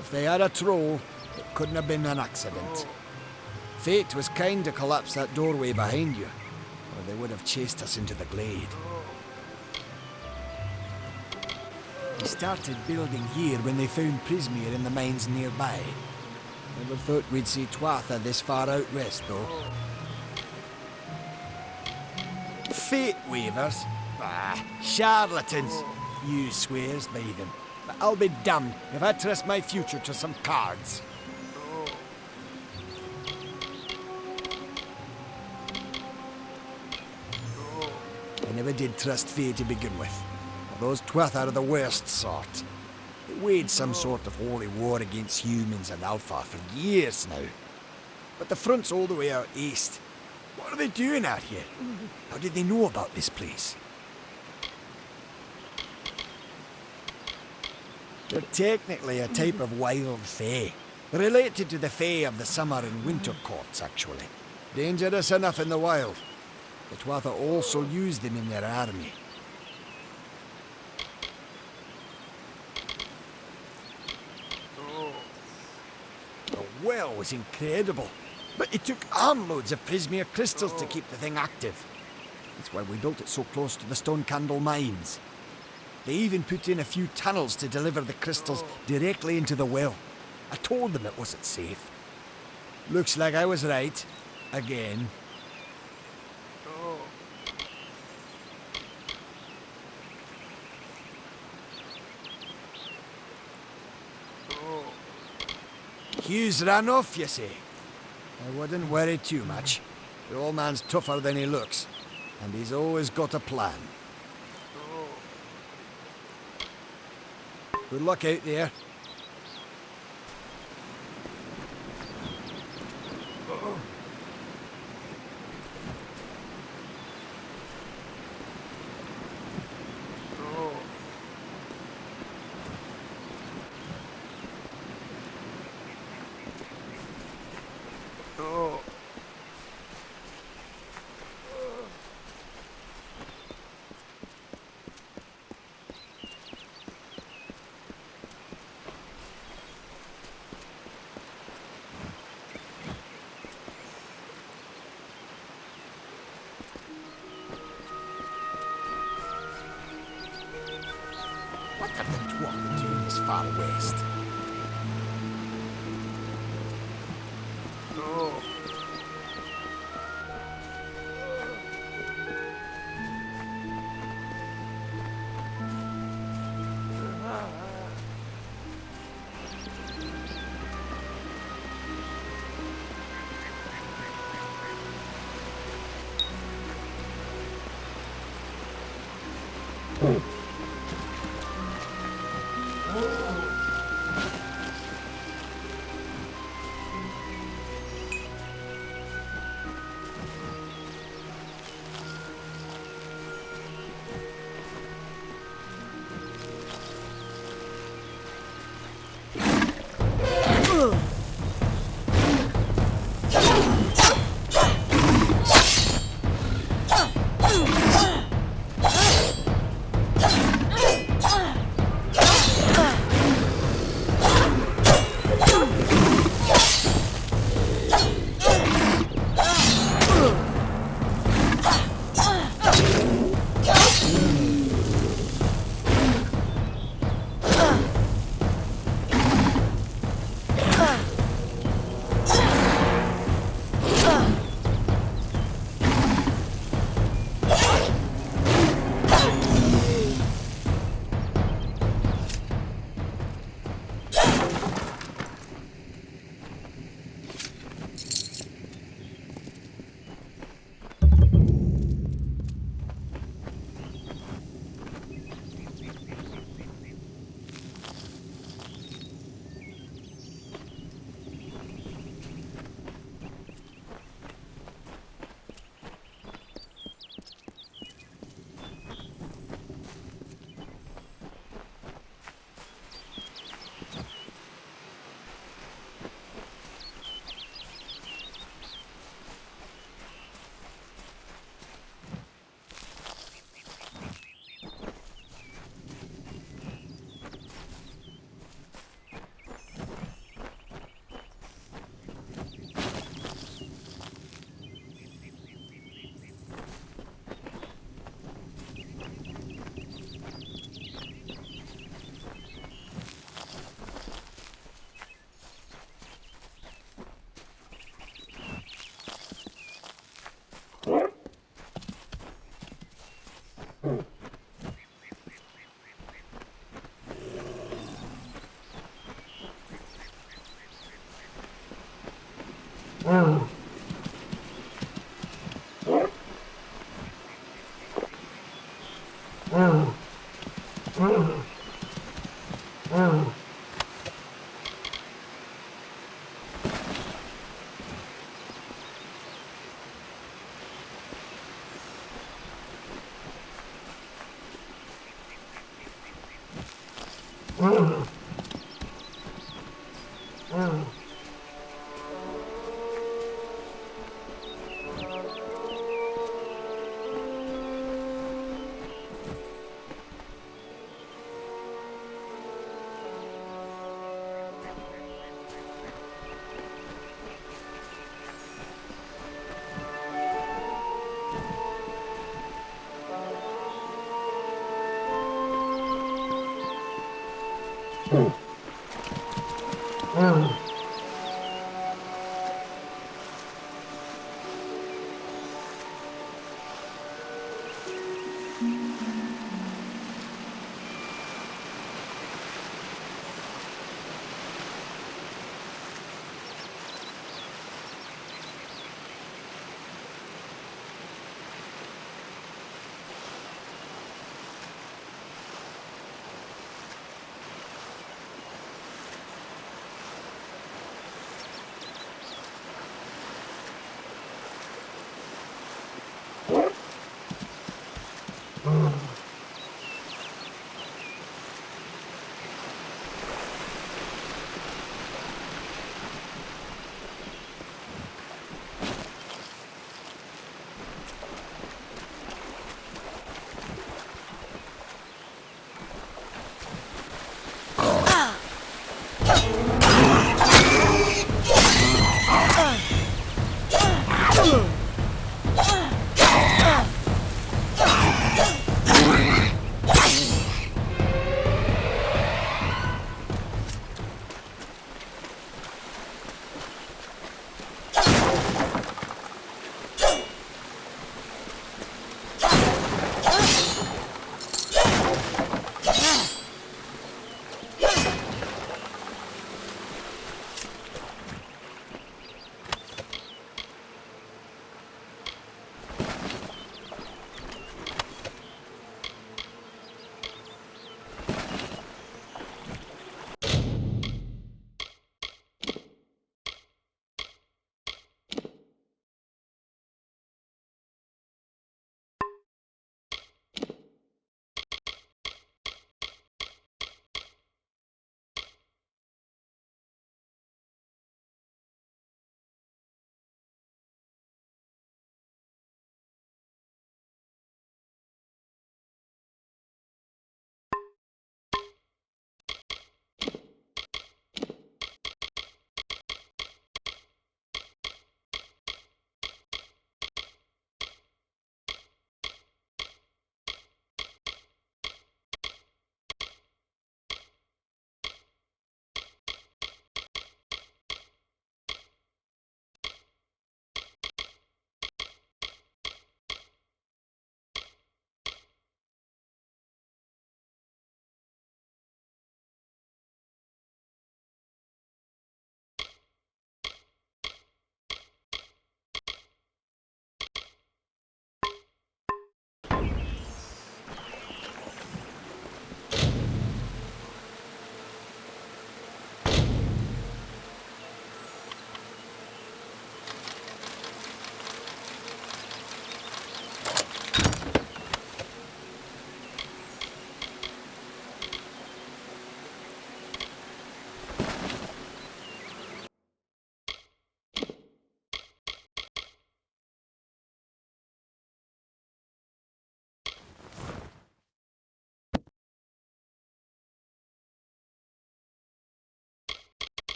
if they had a troll, it couldn't have been an accident. Fate was kind to collapse that doorway behind you, or they would have chased us into the glade. They started building here when they found Prismere in the mines nearby. Never thought we'd see Tuatha this far out west, though. Fate weavers? Ah, charlatans. You swears by them. But I'll be damned if I trust my future to some cards. I never did trust Fae to begin with. Those Tuatha are the worst sort. They waged some sort of holy war against humans and Alpha for years now. But the front's all the way out east. What are they doing out here? How did they know about this place? They're technically a type of wild Fae. Related to the Fae of the summer and winter courts, actually. Dangerous enough in the wild. The Tuatha also use them in their army. well was incredible. But it took armloads of Prismere crystals to keep the thing active. That's why we built it so close to the Stone Candle mines. They even put in a few tunnels to deliver the crystals directly into the well. I told them it wasn't safe. Looks like I was right. Again. Hugh's ran off, you say? I wouldn't worry too much. The old man's tougher than he looks, and he's always got a plan. Good luck out there. What have the dwarf doing this far west?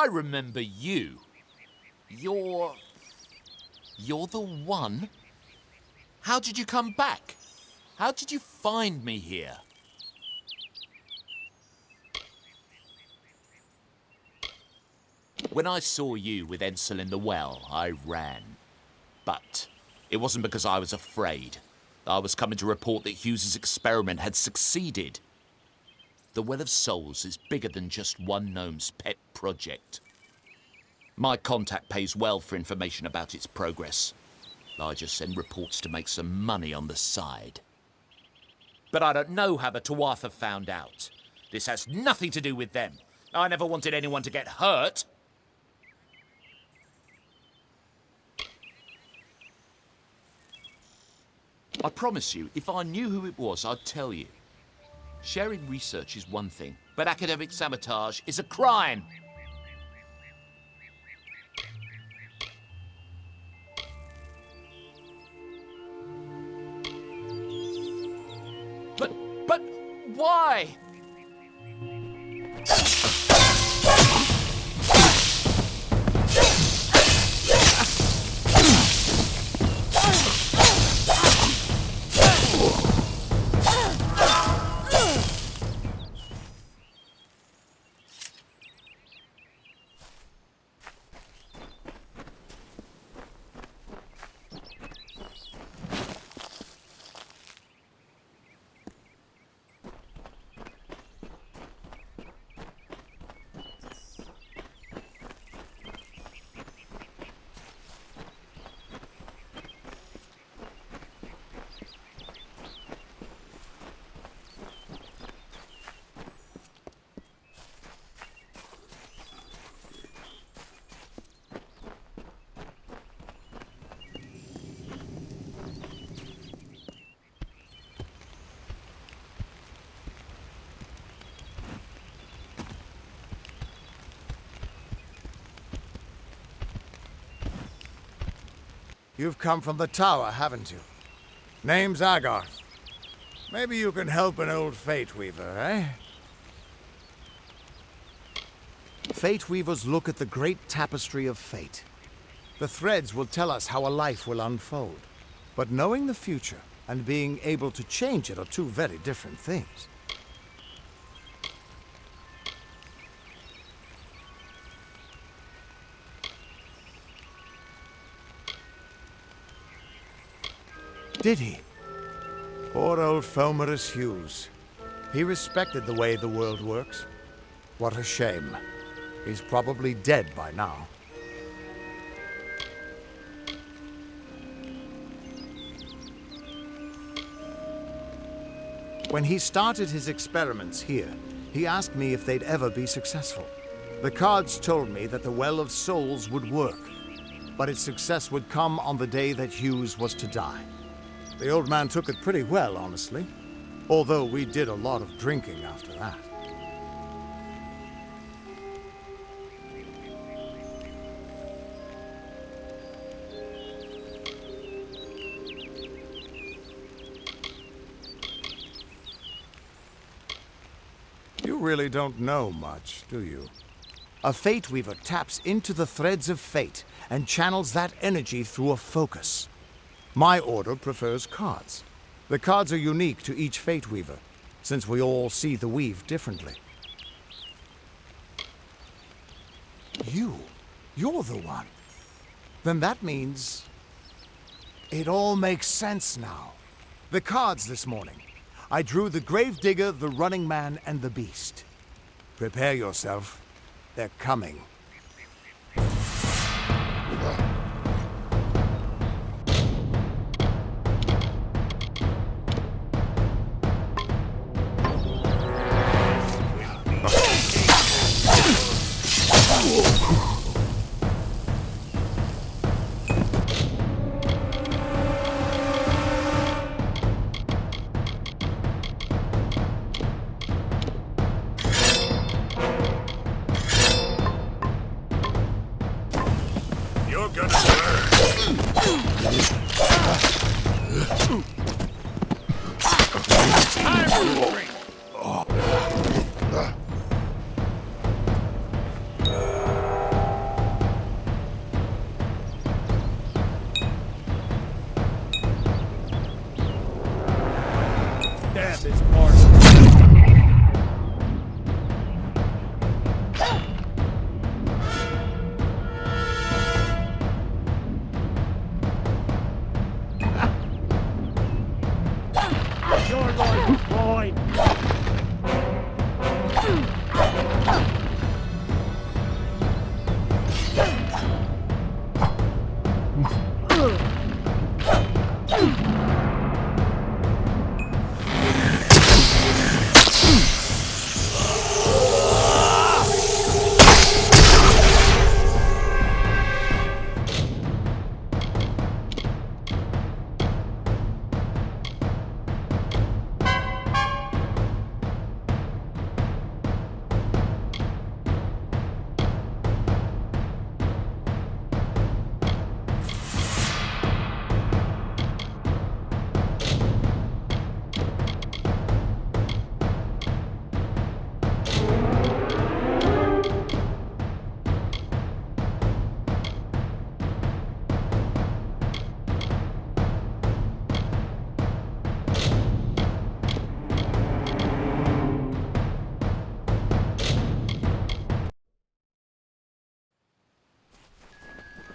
I remember you. You're the one? How did you come back? How did you find me here? When I saw you with Ensel in the well, I ran. But it wasn't because I was afraid. I was coming to report that Hughes's experiment had succeeded. The Well of Souls is bigger than just one gnome's pet project. My contact pays well for information about its progress. I just send reports to make some money on the side. But I don't know how the Tuatha found out. This has nothing to do with them. I never wanted anyone to get hurt. I promise you, if I knew who it was, I'd tell you. Sharing research is one thing, but academic sabotage is a crime. But why? You've come from the tower, haven't you? Name's Agarth. Maybe you can help an old Fate Weaver, eh? Fate Weavers look at the great tapestry of fate. The threads will tell us how a life will unfold. But knowing the future and being able to change it are two very different things. Did he? Poor old Fomerus Hughes. He respected the way the world works. What a shame. He's probably dead by now. When he started his experiments here, he asked me if they'd ever be successful. The cards told me that the Well of Souls would work. but its success would come on the day that Hughes was to die. The old man took it pretty well, honestly, although we did a lot of drinking after that. You really don't know much, do you? A Fate Weaver taps into the threads of fate and channels that energy through a focus. My order prefers cards. The cards are unique to each Fate Weaver, since we all see the weave differently. You're the one. Then that means it all makes sense now. The cards this morning. I drew the Gravedigger, the Running Man, and the Beast. Prepare yourself. They're coming.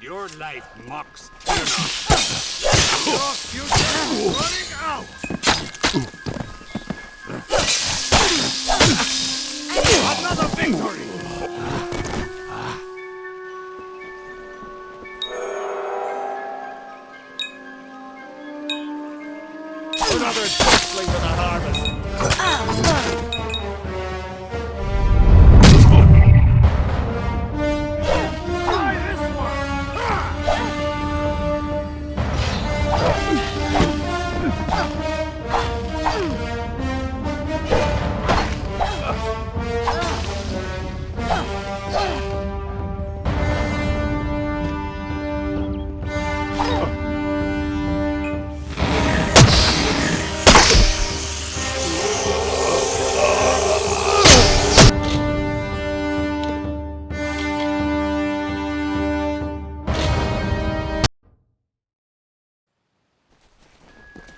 Your life mocks enough. Your future is running out. Another victory. Another dumpling to the harvest.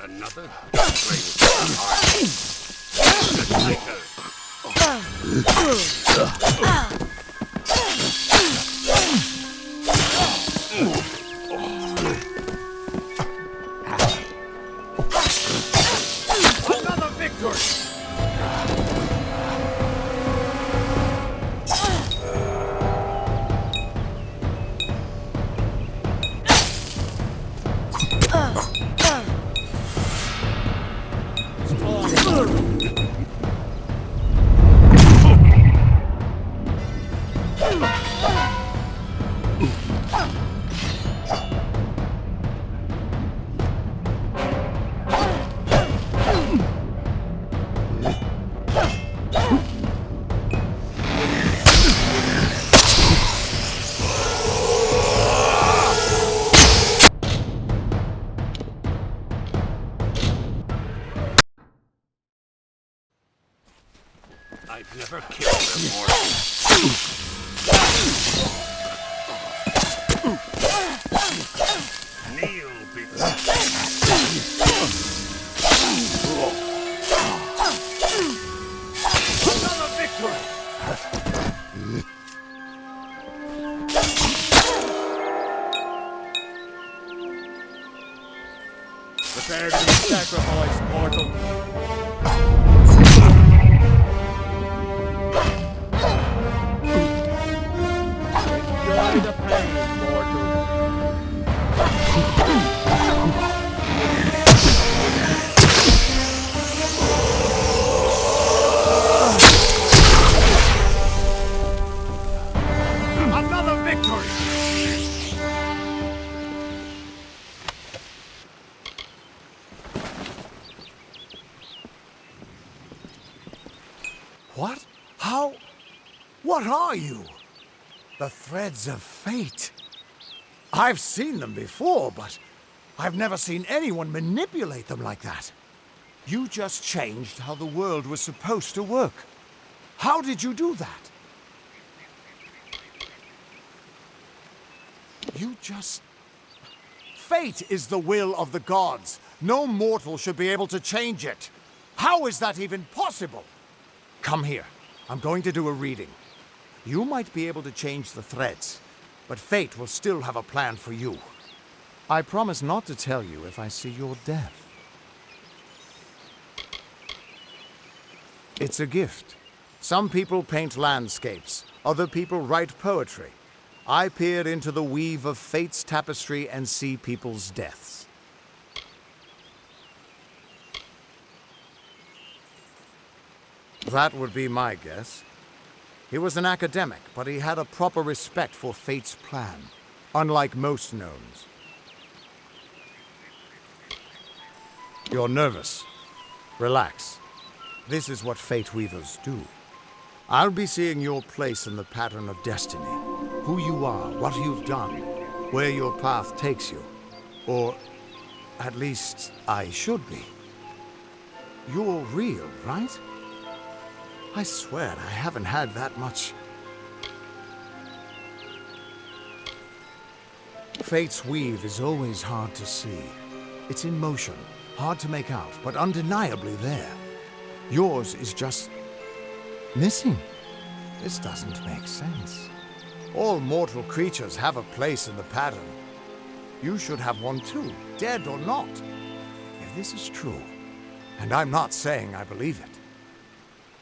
Another another victory. I've never killed them more. Kneel before another victory! Prepare to be sacrificed, mortal. Enjoy the pain, mortal. Another victory! What? How? What are you? The threads of fate. I've seen them before, but I've never seen anyone manipulate them like that. You just changed how the world was supposed to work. How did you do that? You just... Fate is the will of the gods. No mortal should be able to change it. How is that even possible? Come here. I'm going to do a reading. You might be able to change the threads, but fate will still have a plan for you. I promise not to tell you if I see your death. It's a gift. Some people paint landscapes, other people write poetry. I peer into the weave of fate's tapestry and see people's deaths. That would be my guess. He was an academic, but he had a proper respect for fate's plan, unlike most gnomes. You're nervous. Relax. This is what fate weavers do. I'll be seeing your place in the pattern of destiny. Who you are, what you've done, where your path takes you. Or, at least, I should be. You're real, right? I swear I haven't had that much. Fate's weave is always hard to see. It's in motion, hard to make out, but undeniably there. Yours is just... missing. This doesn't make sense. All mortal creatures have a place in the pattern. You should have one too, dead or not. If this is true, and I'm not saying I believe it,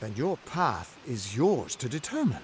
then your path is yours to determine.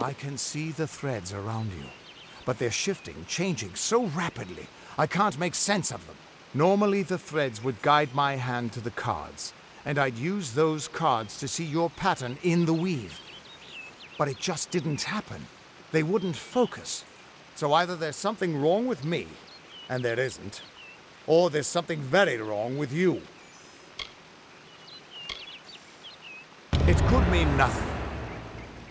I can see the threads around you, but they're shifting, changing so rapidly, I can't make sense of them. Normally the threads would guide my hand to the cards, and I'd use those cards to see your pattern in the weave. But it just didn't happen. They wouldn't focus. So either there's something wrong with me, and there isn't, or there's something very wrong with you. It could mean nothing,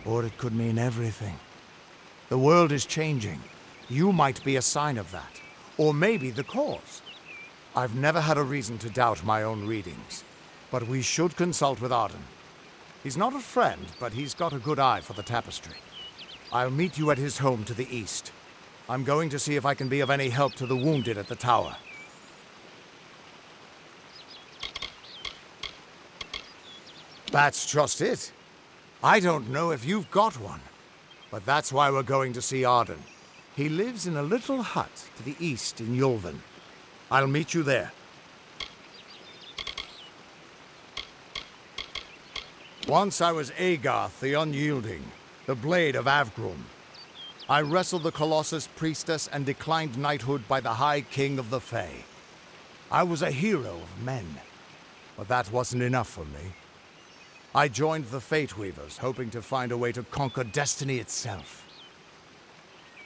or it could mean everything. The world is changing. You might be a sign of that, or maybe the cause. I've never had a reason to doubt my own readings, but we should consult with Arden. He's not a friend, but he's got a good eye for the tapestry. I'll meet you at his home to the east. I'm going to see if I can be of any help to the wounded at the tower. That's just it. I don't know if you've got one, but that's why we're going to see Arden. He lives in a little hut to the east in Yulven. I'll meet you there. Once I was Agarth the Unyielding, the Blade of Avgrum. I wrestled the Colossus Priestess and declined knighthood by the High King of the Fae. I was a hero of men, but that wasn't enough for me. I joined the Fate Weavers, hoping to find a way to conquer destiny itself.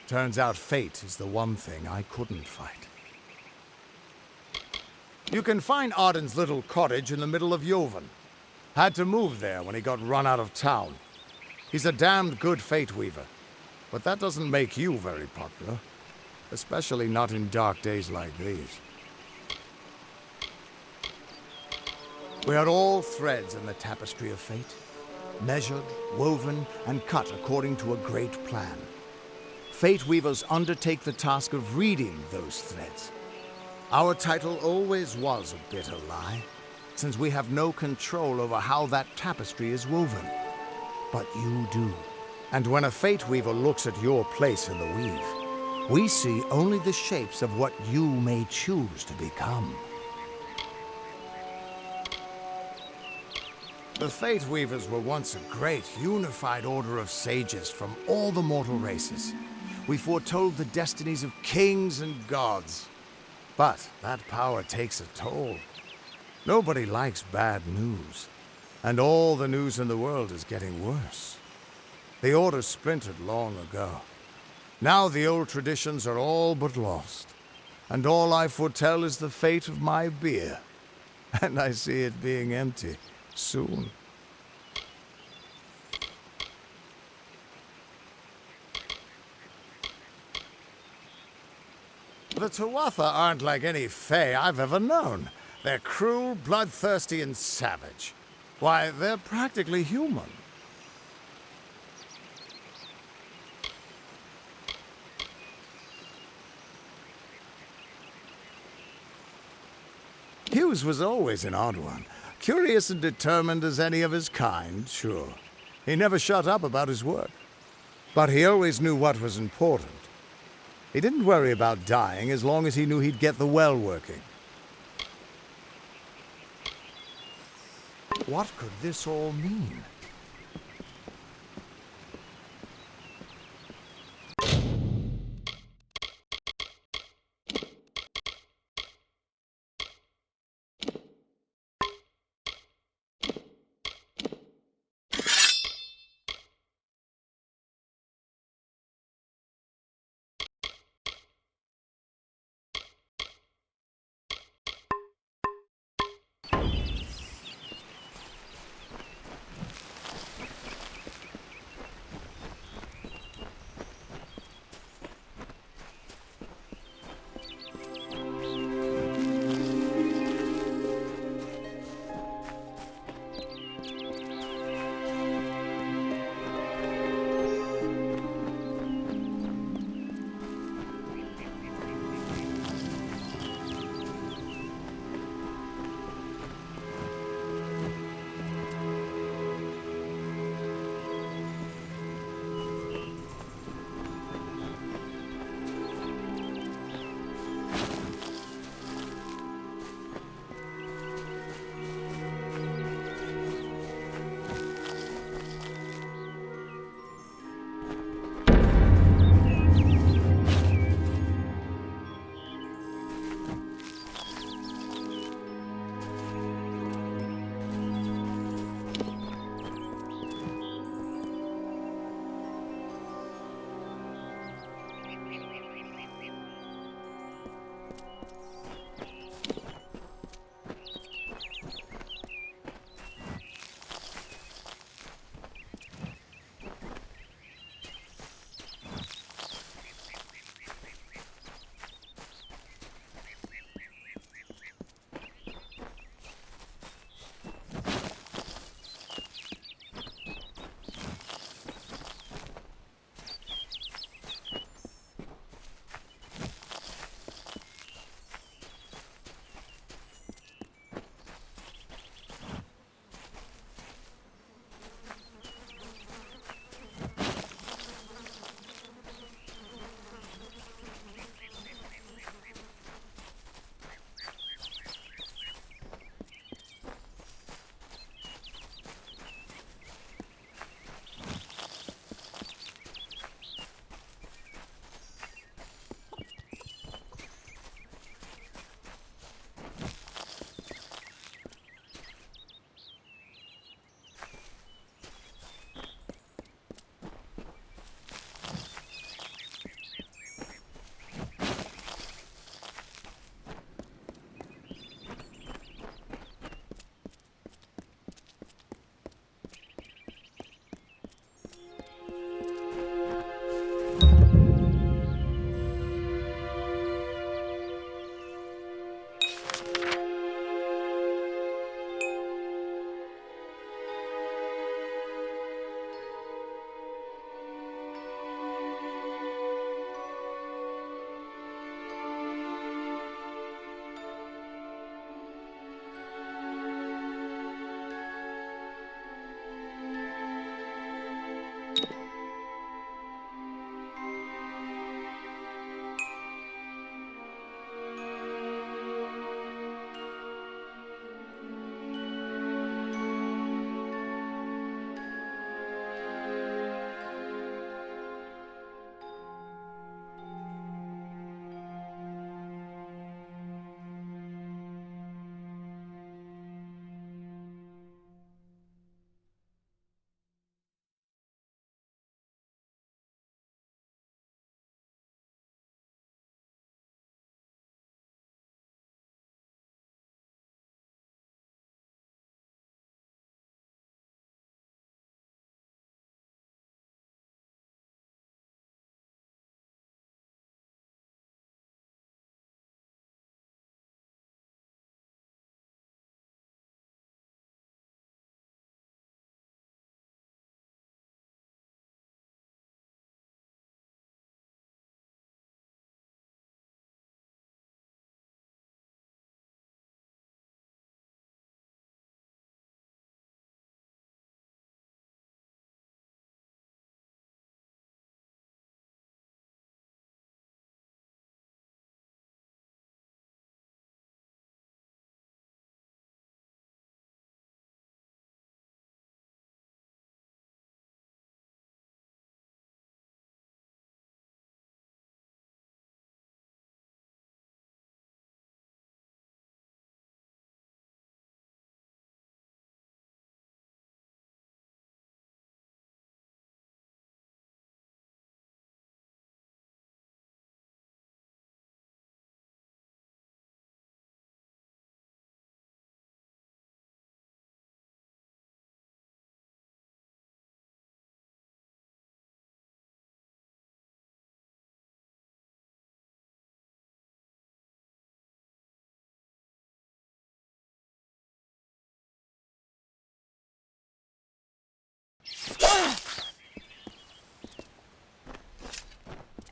Turns out fate is the one thing I couldn't fight. You can find Arden's little cottage in the middle of Yulven. Had to move there when he got run out of town. He's a damned good Fate Weaver, but that doesn't make you very popular, especially not in dark days like these. We are all threads in the tapestry of fate, measured, woven, and cut according to a great plan. Fate Weavers undertake the task of reading those threads. Our title always was a bitter lie, since we have no control over how that tapestry is woven. But you do. And when a Fate Weaver looks at your place in the weave, we see only the shapes of what you may choose to become. The Fate Weavers were once a great, unified order of sages from all the mortal races. We foretold the destinies of kings and gods. But that power takes a toll. Nobody likes bad news, and all the news in the world is getting worse. The order splintered long ago. Now the old traditions are all but lost, and all I foretell is the fate of my beer. And I see it being empty soon. The Tuatha aren't like any Fae I've ever known. They're cruel, bloodthirsty, and savage. Why, they're practically human. Hughes was always an odd one. Curious and determined as any of his kind, sure. He never shut up about his work. But he always knew what was important. He didn't worry about dying as long as he knew he'd get the well working. What could this all mean?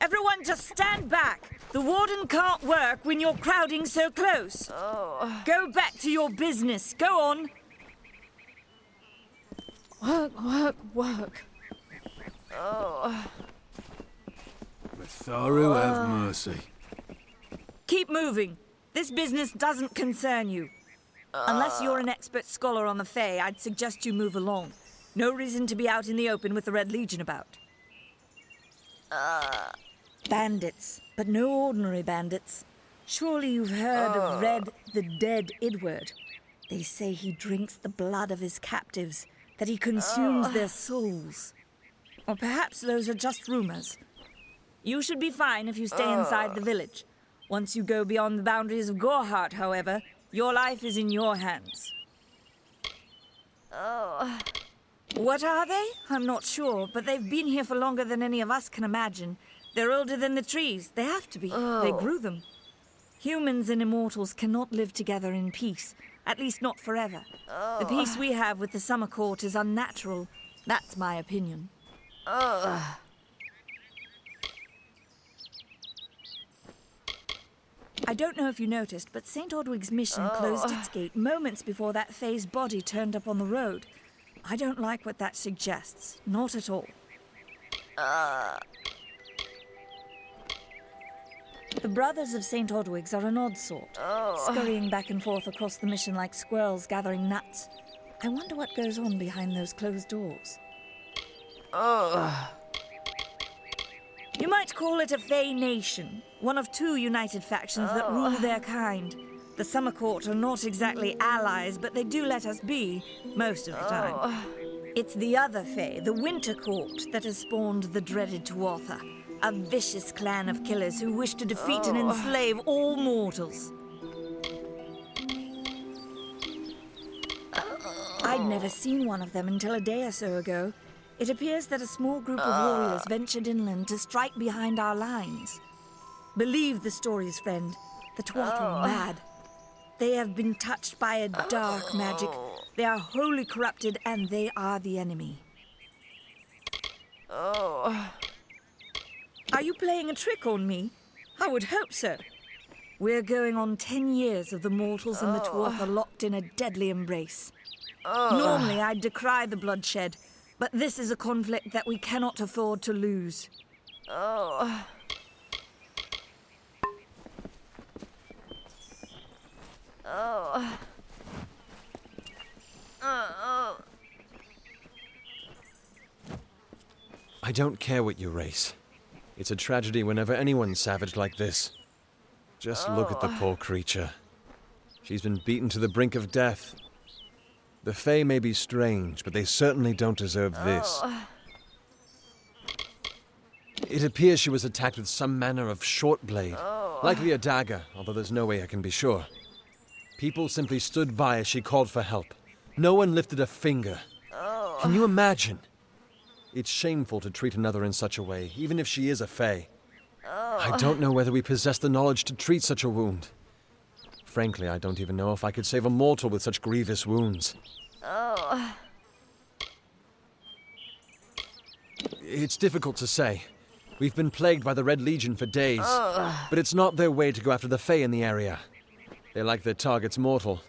Everyone just stand back. The warden can't work when you're crowding so close. Go back to your business. Go on. Work. Matharu have mercy. Keep moving. This business doesn't concern you. Unless you're an expert scholar on the Fae, I'd suggest you move along. No reason to be out in the open with the Red Legion about. Bandits, but no ordinary bandits. Surely you've heard of Red the Dead Idward. They say he drinks the blood of his captives, that he consumes their souls. Or perhaps those are just rumors. You should be fine if you stay inside the village. Once you go beyond the boundaries of Gorhart, however, your life is in your hands. What are they? I'm not sure, but they've been here for longer than any of us can imagine. They're older than the trees. They have to be. They grew them. Humans and immortals cannot live together in peace, at least not forever. The peace we have with the Summer Court is unnatural. That's my opinion. I don't know if you noticed, but St. Ordwig's mission closed its gate moments before that Fae's body turned up on the road. I don't like what that suggests. Not at all. The Brothers of St. Ordwig's are an odd sort, scurrying back and forth across the mission like squirrels gathering nuts. I wonder what goes on behind those closed doors. You might call it a Fae nation, one of two united factions that rule their kind. The Summer Court are not exactly allies, but they do let us be, most of the time. It's the other Fae, the Winter Court, that has spawned the dreaded Tuatha, a vicious clan of killers who wish to defeat and enslave all mortals. I'd never seen one of them until a day or so ago. It appears that a small group of warriors ventured inland to strike behind our lines. Believe the stories, friend. The Tuatha are mad. They have been touched by a dark magic. They are wholly corrupted, and they are the enemy. Are you playing a trick on me? I would hope so. We're going on 10 years of the mortals and the Tuatha locked in a deadly embrace. Normally, I'd decry the bloodshed, but this is a conflict that we cannot afford to lose. I don't care what you race. It's a tragedy whenever anyone's savage like this. Just look at the poor creature. She's been beaten to the brink of death. The Fae may be strange, but they certainly don't deserve this. It appears she was attacked with some manner of short blade, likely a dagger, although there's no way I can be sure. People simply stood by as she called for help. No one lifted a finger. Can you imagine? It's shameful to treat another in such a way, even if she is a Fae. I don't know whether we possess the knowledge to treat such a wound. Frankly, I don't even know if I could save a mortal with such grievous wounds. It's difficult to say. We've been plagued by the Red Legion for days, but it's not their way to go after the Fae in the area. They like their targets mortal.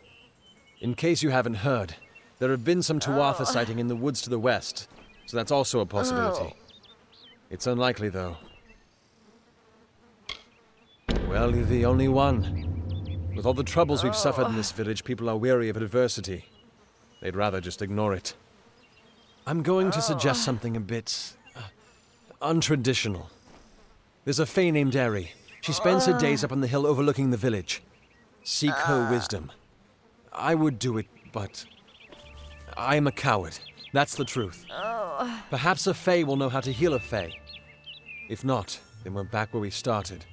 In case you haven't heard, there have been some Tuatha sighting in the woods to the west, so that's also a possibility. It's unlikely, though. Well, you're the only one. With all the troubles we've suffered in this village, people are weary of adversity. They'd rather just ignore it. I'm going to suggest something a bit untraditional. There's a Fae named Eri. She spends her days up on the hill overlooking the village. Seek her wisdom. I would do it, but I'm a coward. That's the truth. Perhaps a Fae will know how to heal a Fae. If not, then we're back where we started.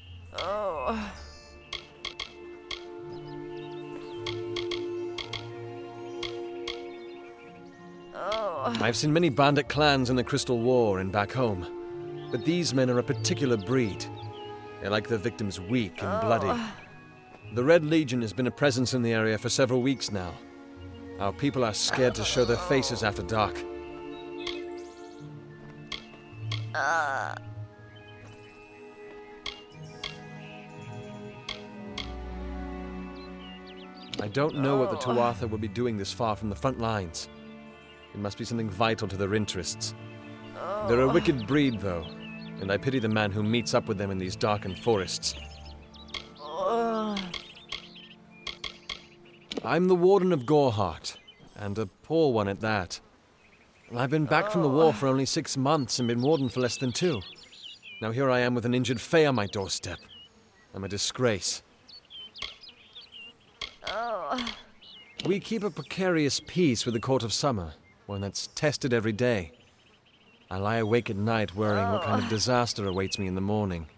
I've seen many bandit clans in the Crystal War and back home, but these men are a particular breed. They like their victims weak and bloody. The Red Legion has been a presence in the area for several weeks now. Our people are scared to show their faces after dark. I don't know what the Tuatha will be doing this far from the front lines. It must be something vital to their interests. They're a wicked breed, though, and I pity the man who meets up with them in these darkened forests. I'm the Warden of Goreheart, and a poor one at that. I've been back from the war for only 6 months and been Warden for less than 2. Now here I am with an injured Fae on my doorstep. I'm a disgrace. We keep a precarious peace with the Court of Summer, one that's tested every day. I lie awake at night worrying what kind of disaster awaits me in the morning.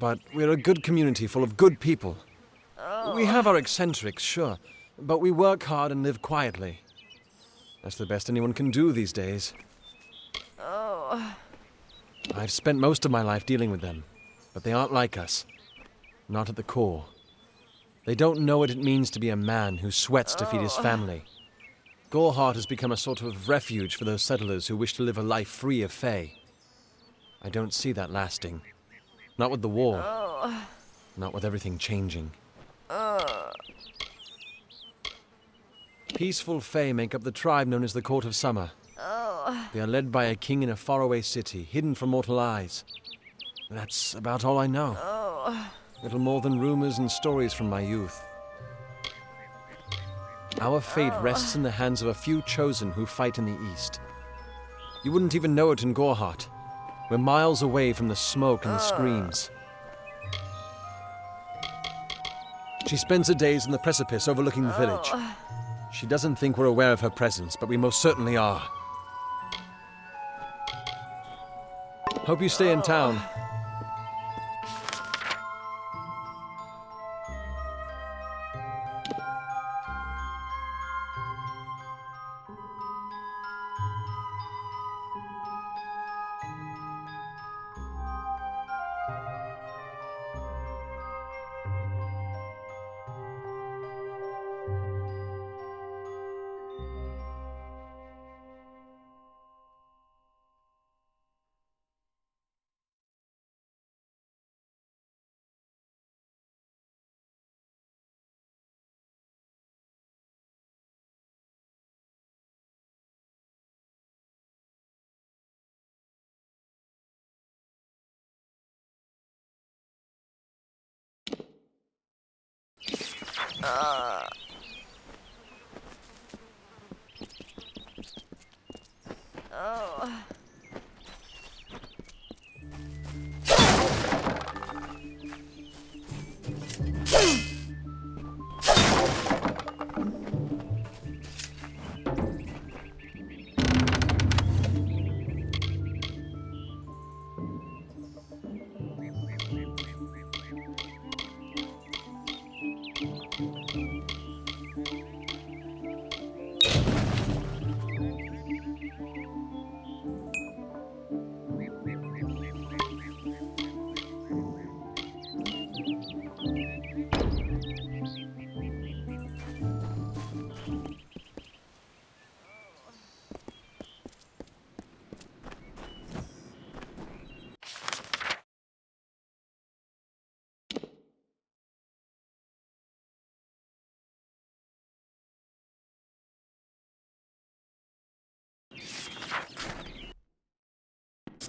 But we're a good community full of good people. We have our eccentrics, sure, but we work hard and live quietly. That's the best anyone can do these days. I've spent most of my life dealing with them, but they aren't like us. Not at the core. They don't know what it means to be a man who sweats to feed his family. Goreheart has become a sort of refuge for those settlers who wish to live a life free of Fae. I don't see that lasting. Not with the war. Not with everything changing. Peaceful Fae make up the tribe known as the Court of Summer. They are led by a king in a faraway city, hidden from mortal eyes. That's about all I know. Little more than rumors and stories from my youth. Our fate rests in the hands of a few chosen who fight in the east. You wouldn't even know it in Goreheart. We're miles away from the smoke and the screams. She spends her days in the precipice overlooking the village. She doesn't think we're aware of her presence, but we most certainly are. Hope you stay in town.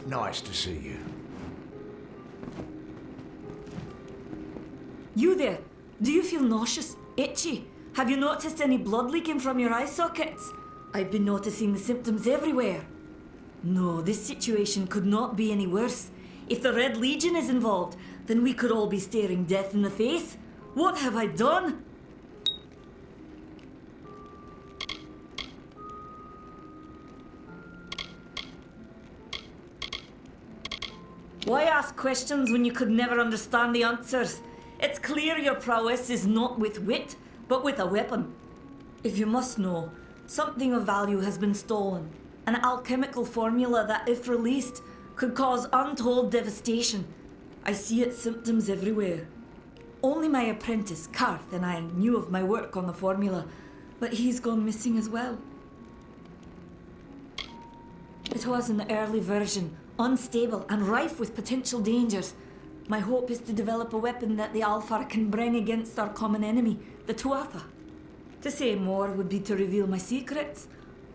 Nice to see you. You there? Do you feel nauseous? Itchy? Have you noticed any blood leaking from your eye sockets? I've been noticing the symptoms everywhere. No, this situation could not be any worse. If the Red Legion is involved, then we could all be staring death in the face. What have I done? Why ask questions when you could never understand the answers? It's clear your prowess is not with wit, but with a weapon. If you must know, something of value has been stolen. An alchemical formula that, if released, could cause untold devastation. I see its symptoms everywhere. Only my apprentice, Karth, and I knew of my work on the formula, but he's gone missing as well. It was an early version unstable and rife with potential dangers. My hope is to develop a weapon that the Alfar can bring against our common enemy, the Tuatha. To say more would be to reveal my secrets.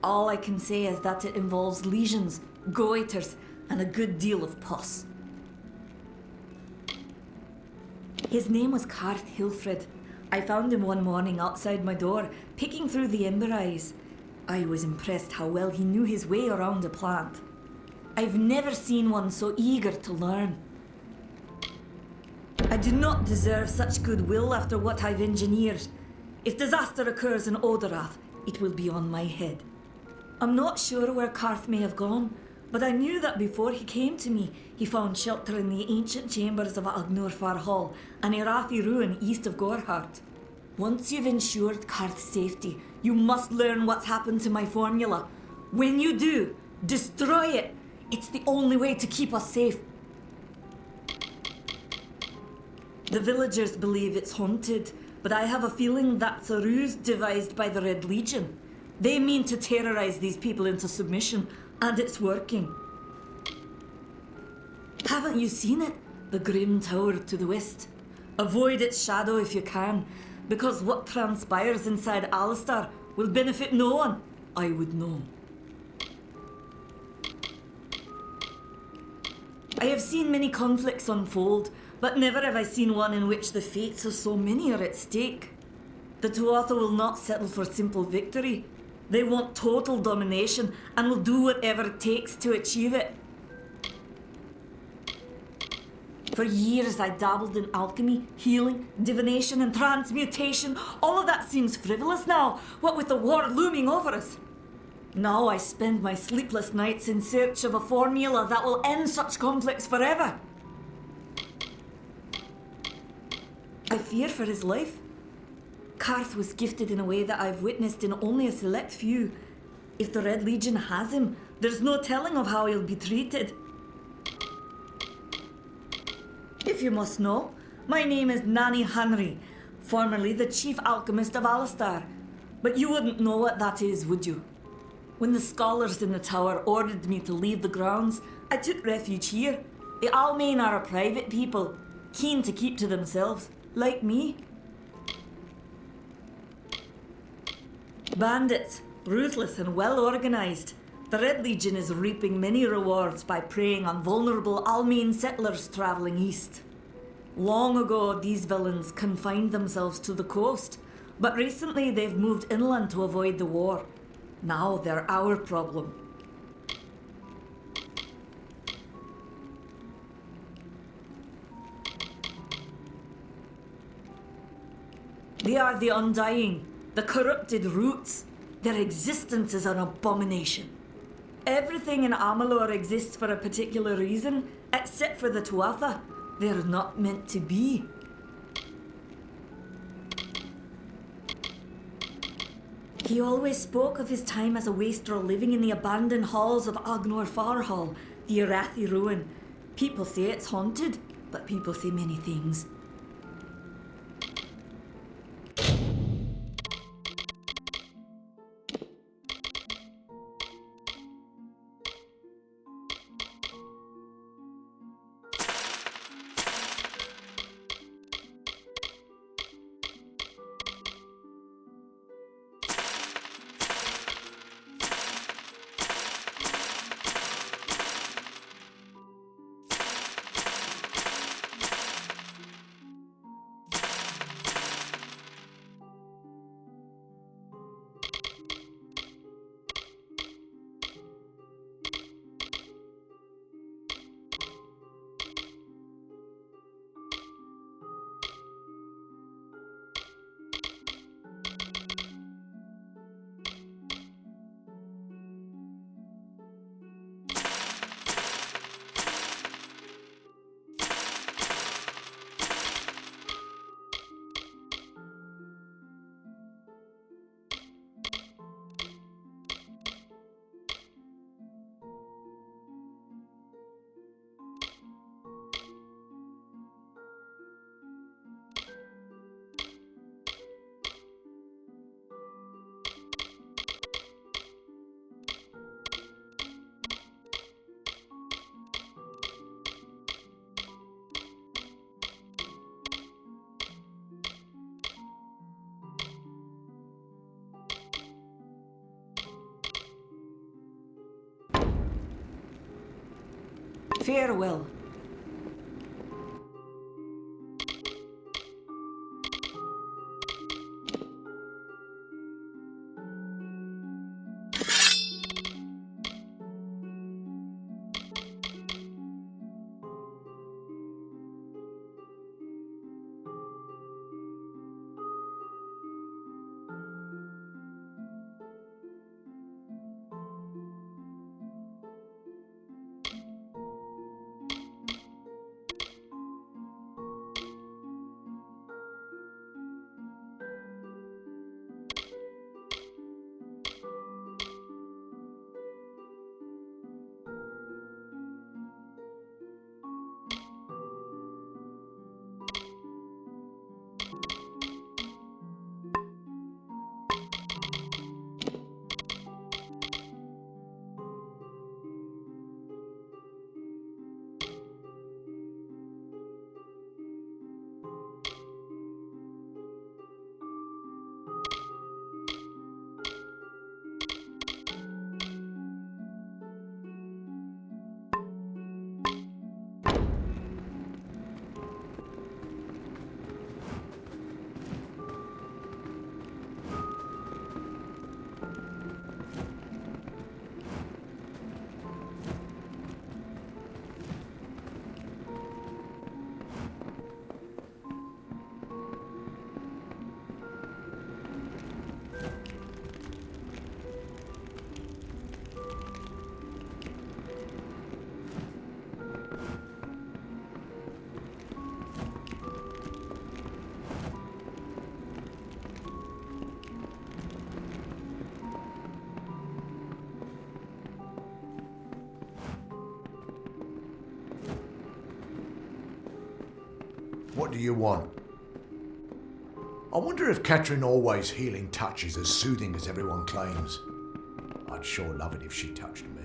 All I can say is that it involves lesions, goiters, and a good deal of pus. His name was Karth Hilfred. I found him one morning outside my door, picking through the ember eyes. I was impressed how well he knew his way around a plant. I've never seen one so eager to learn. I do not deserve such goodwill after what I've engineered. If disaster occurs in Odorath, it will be on my head. I'm not sure where Karth may have gone, but I knew that before he came to me, he found shelter in the ancient chambers of Agnurfar Hall, an Irathi ruin east of Gorhart. Once you've ensured Karth's safety, you must learn what's happened to my formula. When you do, destroy it. It's the only way to keep us safe. The villagers believe it's haunted, but I have a feeling that's a ruse devised by the Red Legion. They mean to terrorize these people into submission, and it's working. Haven't you seen it? The grim tower to the west. Avoid its shadow if you can, because what transpires inside Alistar will benefit no one, I would know. I have seen many conflicts unfold, but never have I seen one in which the fates of so many are at stake. The Tuatha will not settle for simple victory. They want total domination and will do whatever it takes to achieve it. For years I dabbled in alchemy, healing, divination and transmutation. All of that seems frivolous now, what with the war looming over us. Now I spend my sleepless nights in search of a formula that will end such conflicts forever. I fear for his life. Karth was gifted in a way that I've witnessed in only a select few. If the Red Legion has him, there's no telling of how he'll be treated. If you must know, my name is Nani Henry, formerly the chief alchemist of Alistar. But you wouldn't know what that is, would you? When the scholars in the tower ordered me to leave the grounds, I took refuge here. The Almain are a private people, keen to keep to themselves, like me. Bandits, ruthless and well organized. The Red Legion is reaping many rewards by preying on vulnerable Almain settlers traveling east. Long ago, these villains confined themselves to the coast, but recently they've moved inland to avoid the war. Now they're our problem. They are the Undying, the corrupted roots. Their existence is an abomination. Everything in Amalur exists for a particular reason, except for the Tuatha. They're not meant to be. He always spoke of his time as a wastrel living in the abandoned halls of Agnurfar Hall, the Irathi ruin. People say it's haunted, but people say many things. Farewell. What do you want? I wonder if Catherine Always' healing touch is as soothing as everyone claims. I'd sure love it if she touched me.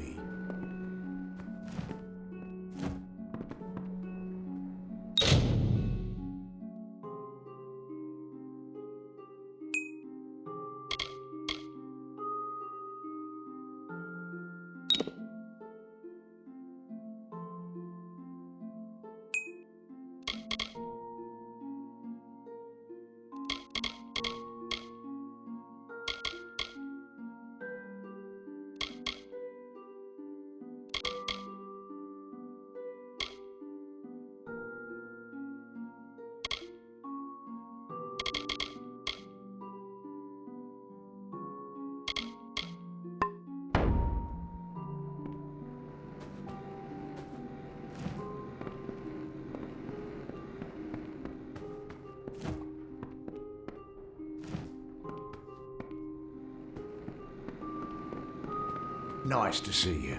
Nice to see you.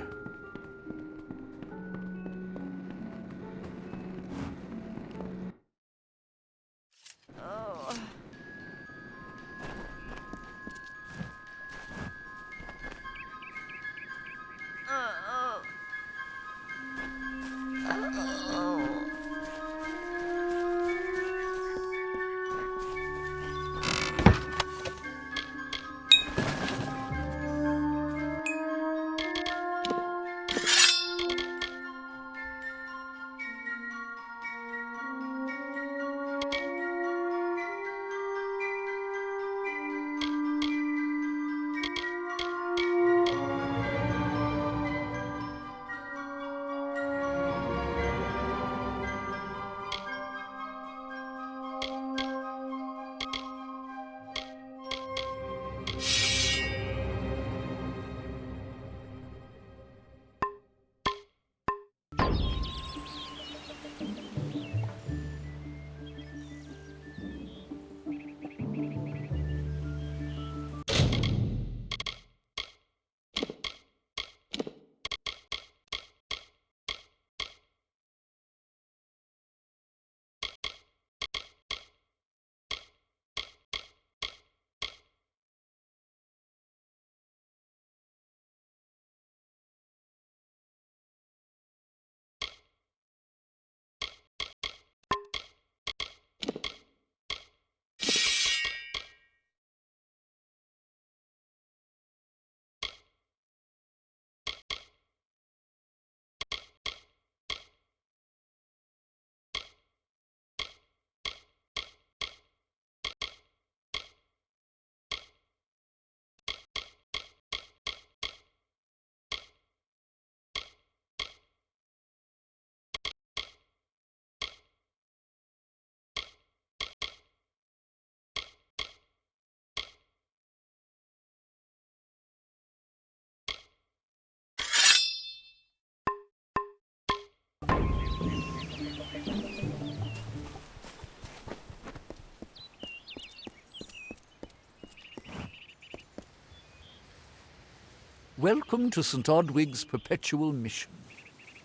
Welcome to St. Odwig's perpetual mission.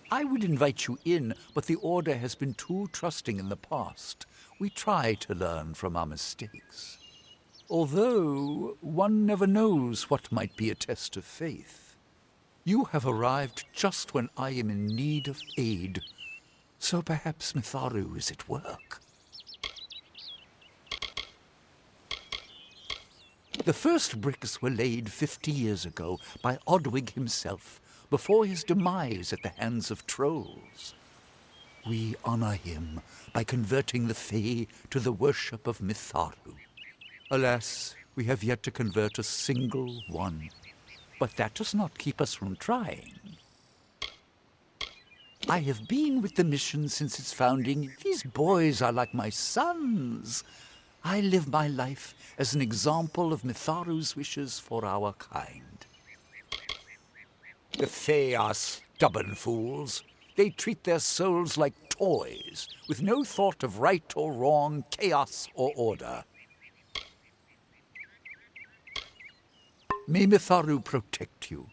I would invite you in, but the Order has been too trusting in the past. We try to learn from our mistakes. Although, one never knows what might be a test of faith. You have arrived just when I am in need of aid, so perhaps Mitharu is at work. The first bricks were laid 50 years ago by Odwig himself, before his demise at the hands of trolls. We honor him by converting the Fae to the worship of Mitharu. Alas, we have yet to convert a single one. But that does not keep us from trying. I have been with the mission since its founding. These boys are like my sons. I live my life as an example of Mitharu's wishes for our kind. The Fae are stubborn fools. They treat their souls like toys, with no thought of right or wrong, chaos or order. May Mitharu protect you.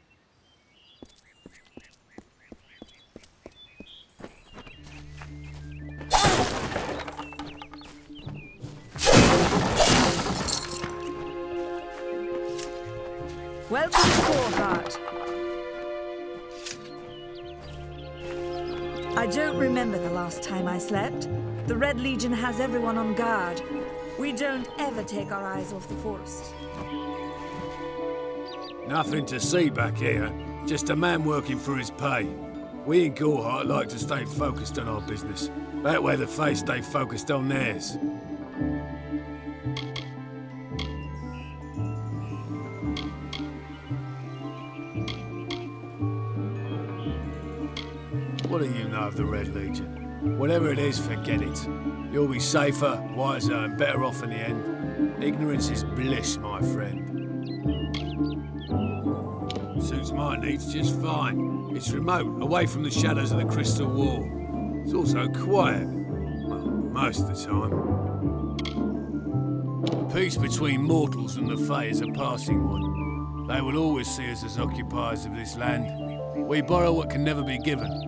Welcome to Warheart. I don't remember the last time I slept. The Red Legion has everyone on guard. We don't ever take our eyes off the forest. Nothing to see back here. Just a man working for his pay. We in Gorhart like to stay focused on our business. That way the Fae stay focused on theirs. What do you know of the Red Legion? Whatever it is, forget it. You'll be safer, wiser, and better off in the end. Ignorance is bliss, my friend. Suits my needs just fine. It's remote, away from the shadows of the Crystal Wall. It's also quiet. Well, most of the time. The peace between mortals and the Fae is a passing one. They will always see us as occupiers of this land. We borrow what can never be given.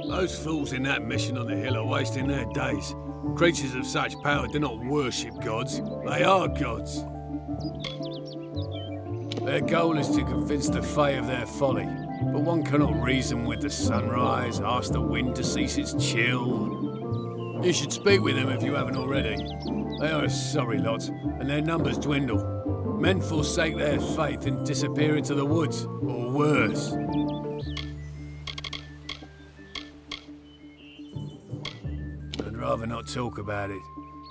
Those fools in that mission on the hill are wasting their days. Creatures of such power do not worship gods. They are gods. Their goal is to convince the Fae of their folly. But one cannot reason with the sunrise, ask the wind to cease its chill. You should speak with them if you haven't already. They are a sorry lot, and their numbers dwindle. Men forsake their faith and disappear into the woods, or worse. I'd rather not talk about it.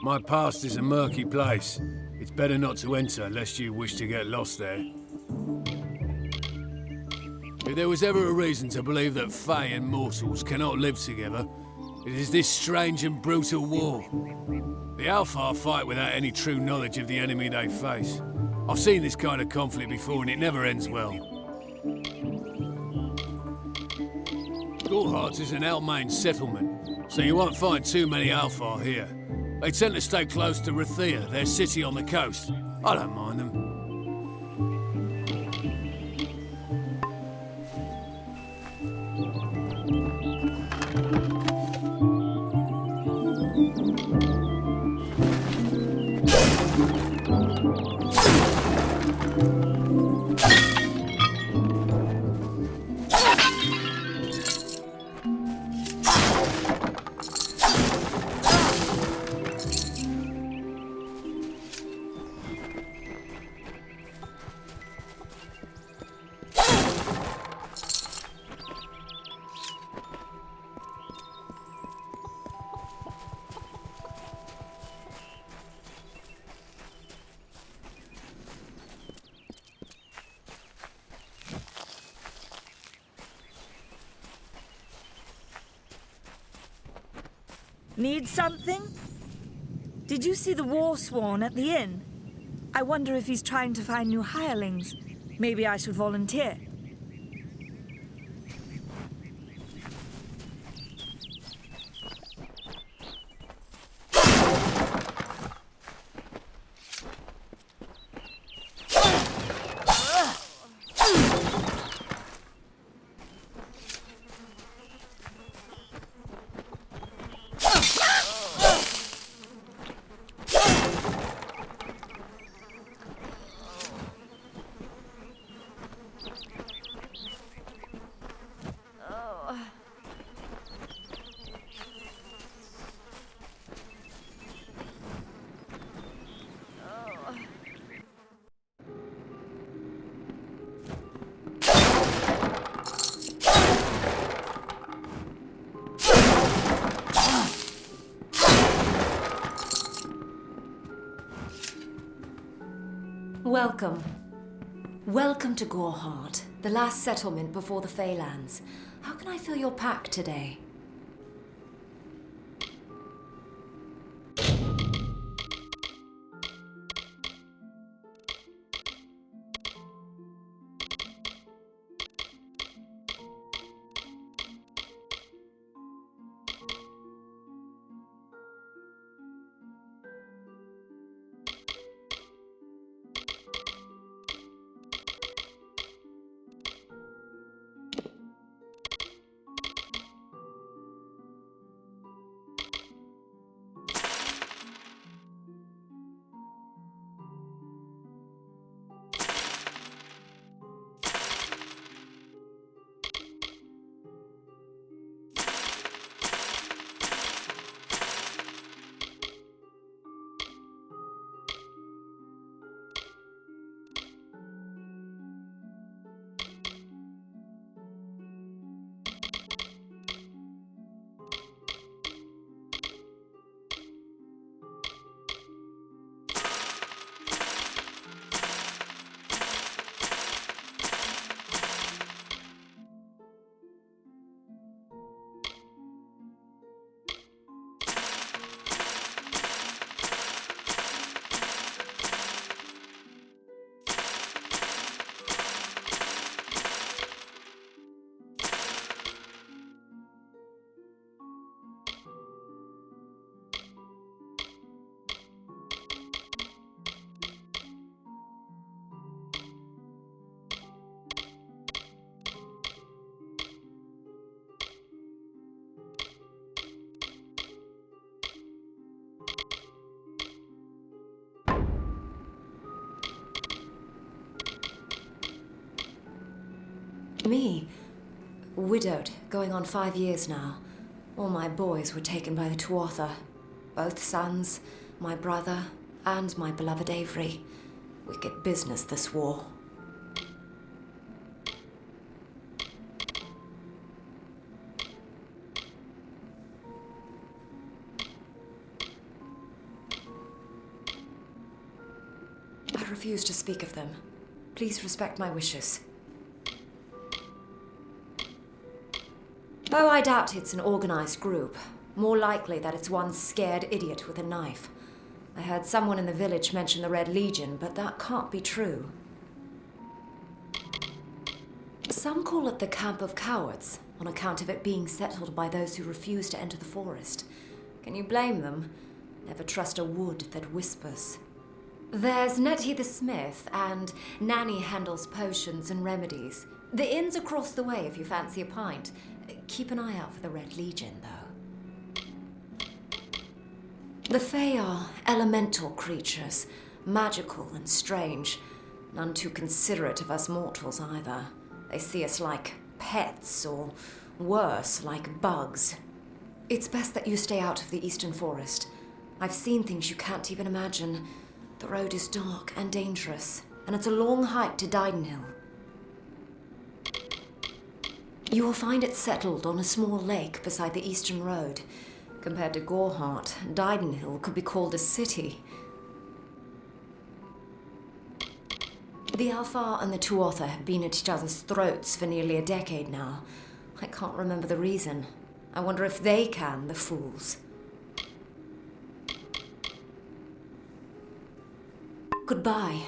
My past is a murky place. It's better not to enter, lest you wish to get lost there. If there was ever a reason to believe that Fae and mortals cannot live together, it is this strange and brutal war. The Alpha fight without any true knowledge of the enemy they face. I've seen this kind of conflict before and it never ends well. Gorhart is an Almain settlement, so you won't find too many Alpha here. They tend to stay close to Rathia, their city on the coast. I don't mind them. Need something? Did you see the war sworn at the inn? I wonder if he's trying to find new hirelings. Maybe I should volunteer. Welcome. Welcome to Goreheart, the last settlement before the Feylands. How can I fill your pack today? Me? Widowed, going on 5 years now. All my boys were taken by the Tuatha. Both sons, my brother, and my beloved Avery. Wicked business, this war. I refuse to speak of them. Please respect my wishes. Oh, I doubt it's an organized group. More likely that it's one scared idiot with a knife. I heard someone in the village mention the Red Legion, but that can't be true. Some call it the Camp of Cowards, on account of it being settled by those who refuse to enter the forest. Can you blame them? Never trust a wood that whispers. There's Nettie the Smith, and Nanny handles potions and remedies. The inn's across the way if you fancy a pint. Keep an eye out for the Red Legion, though. The Fae are elemental creatures, magical and strange. None too considerate of us mortals either. They see us like pets, or worse, like bugs. It's best that you stay out of the Eastern Forest. I've seen things you can't even imagine. The road is dark and dangerous, and it's a long hike to Didenhill. You will find it settled on a small lake beside the Eastern Road. Compared to Goreheart, Didenhill could be called a city. The Alfar and the Tuatha have been at each other's throats for nearly a decade now. I can't remember the reason. I wonder if they can, the fools. Goodbye.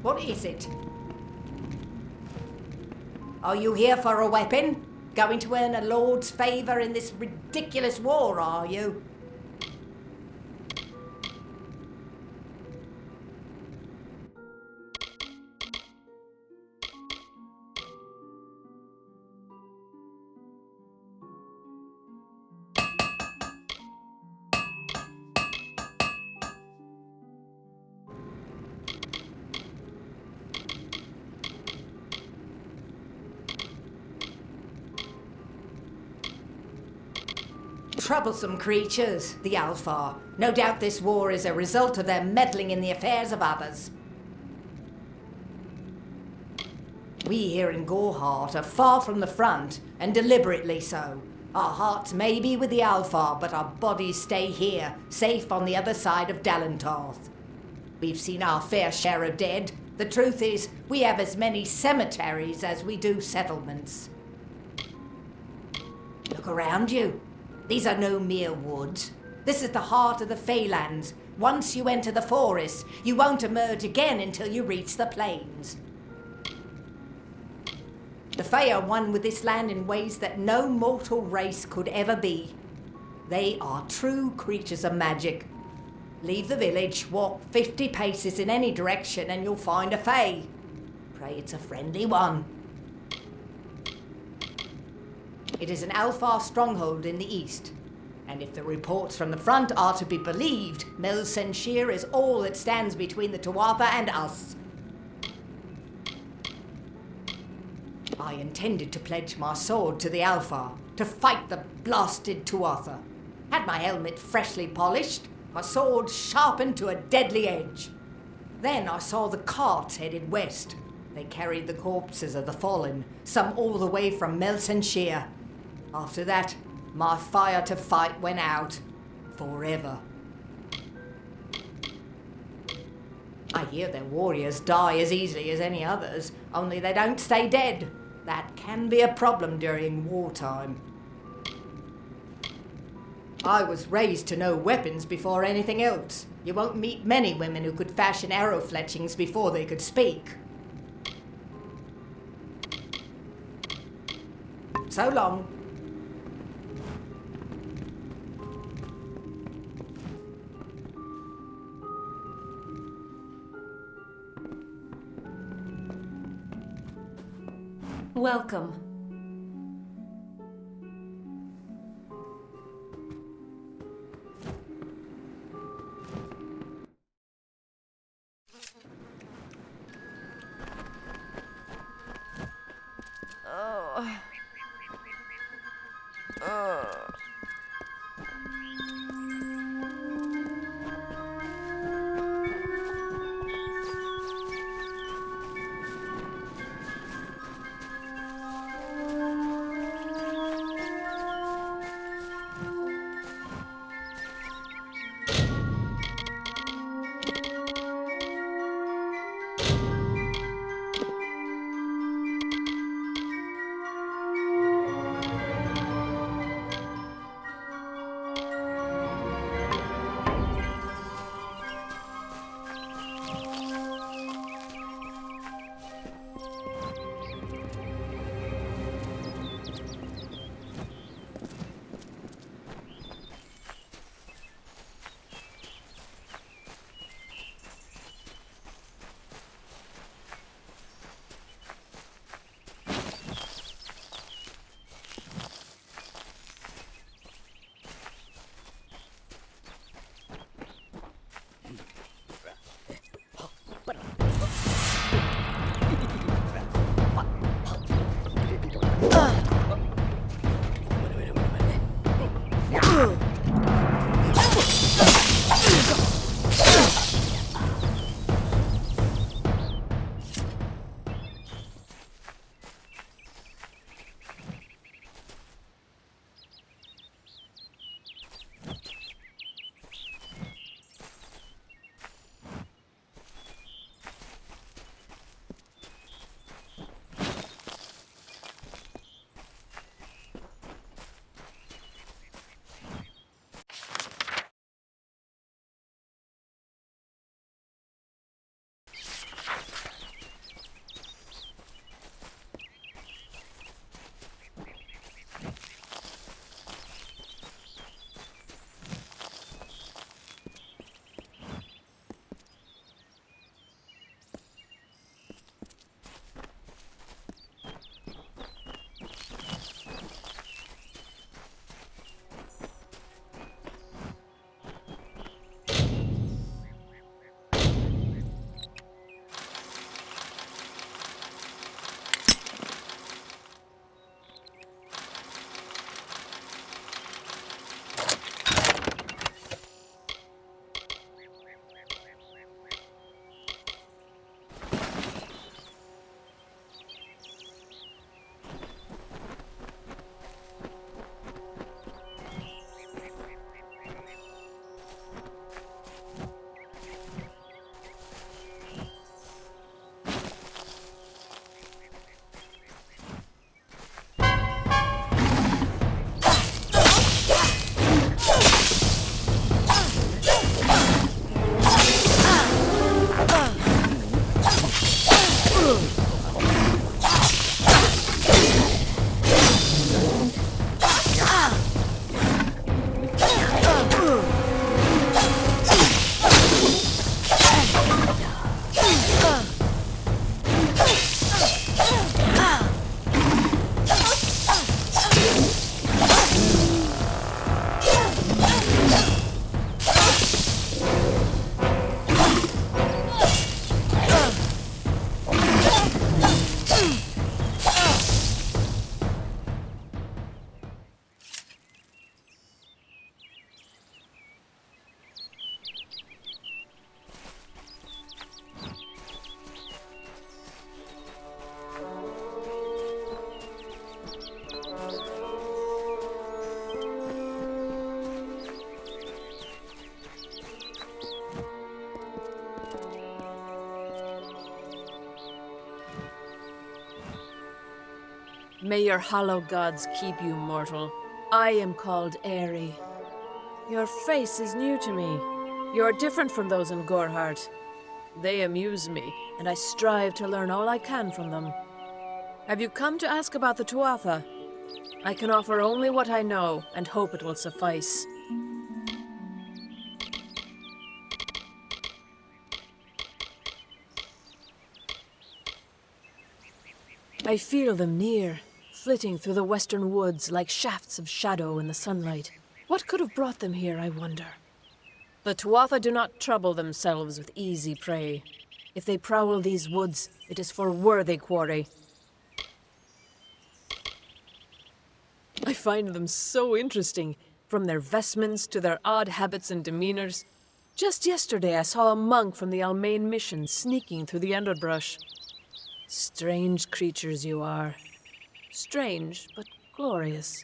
What is it? Are you here for a weapon? Going to earn a lord's favour in this ridiculous war, are you? troublesome creatures, the Alpha. No doubt this war is a result of their meddling in the affairs of others. We here in Goreheart are far from the front, and deliberately so. Our hearts may be with the Alpha, but our bodies stay here, safe on the other side of Dalentarth. We've seen our fair share of dead. The truth is, we have as many cemeteries as we do settlements. Look around you. These are no mere woods. This is the heart of the Feylands. Once you enter the forest, you won't emerge again until you reach the plains. The Fey are one with this land in ways that no mortal race could ever be. They are true creatures of magic. Leave the village, walk 50 paces in any direction, and you'll find a Fey. Pray it's a friendly one. It is an Alpha stronghold in the east, and if the reports from the front are to be believed, Melsenshir is all that stands between the Tuatha and us. I intended to pledge my sword to the Alpha, to fight the blasted Tuatha. Had my helmet freshly polished, my sword sharpened to a deadly edge. Then I saw the carts headed west. They carried the corpses of the fallen, some all the way from Melsenshir. After that, my fire to fight went out. Forever. I hear their warriors die as easily as any others, only they don't stay dead. That can be a problem during wartime. I was raised to know weapons before anything else. You won't meet many women who could fashion arrow fletchings before they could speak. So long. Welcome. May your hollow gods keep you, mortal. I am called Aerie. Your face is new to me. You are different from those in Gorhart. They amuse me, and I strive to learn all I can from them. Have you come to ask about the Tuatha? I can offer only what I know, and hope it will suffice. I feel them near, flitting through the western woods like shafts of shadow in the sunlight. What could have brought them here, I wonder? The Tuatha do not trouble themselves with easy prey. If they prowl these woods, it is for worthy quarry. I find them so interesting, from their vestments to their odd habits and demeanors. Just yesterday I saw a monk from the Almain mission sneaking through the underbrush. Strange creatures you are. Strange, but glorious.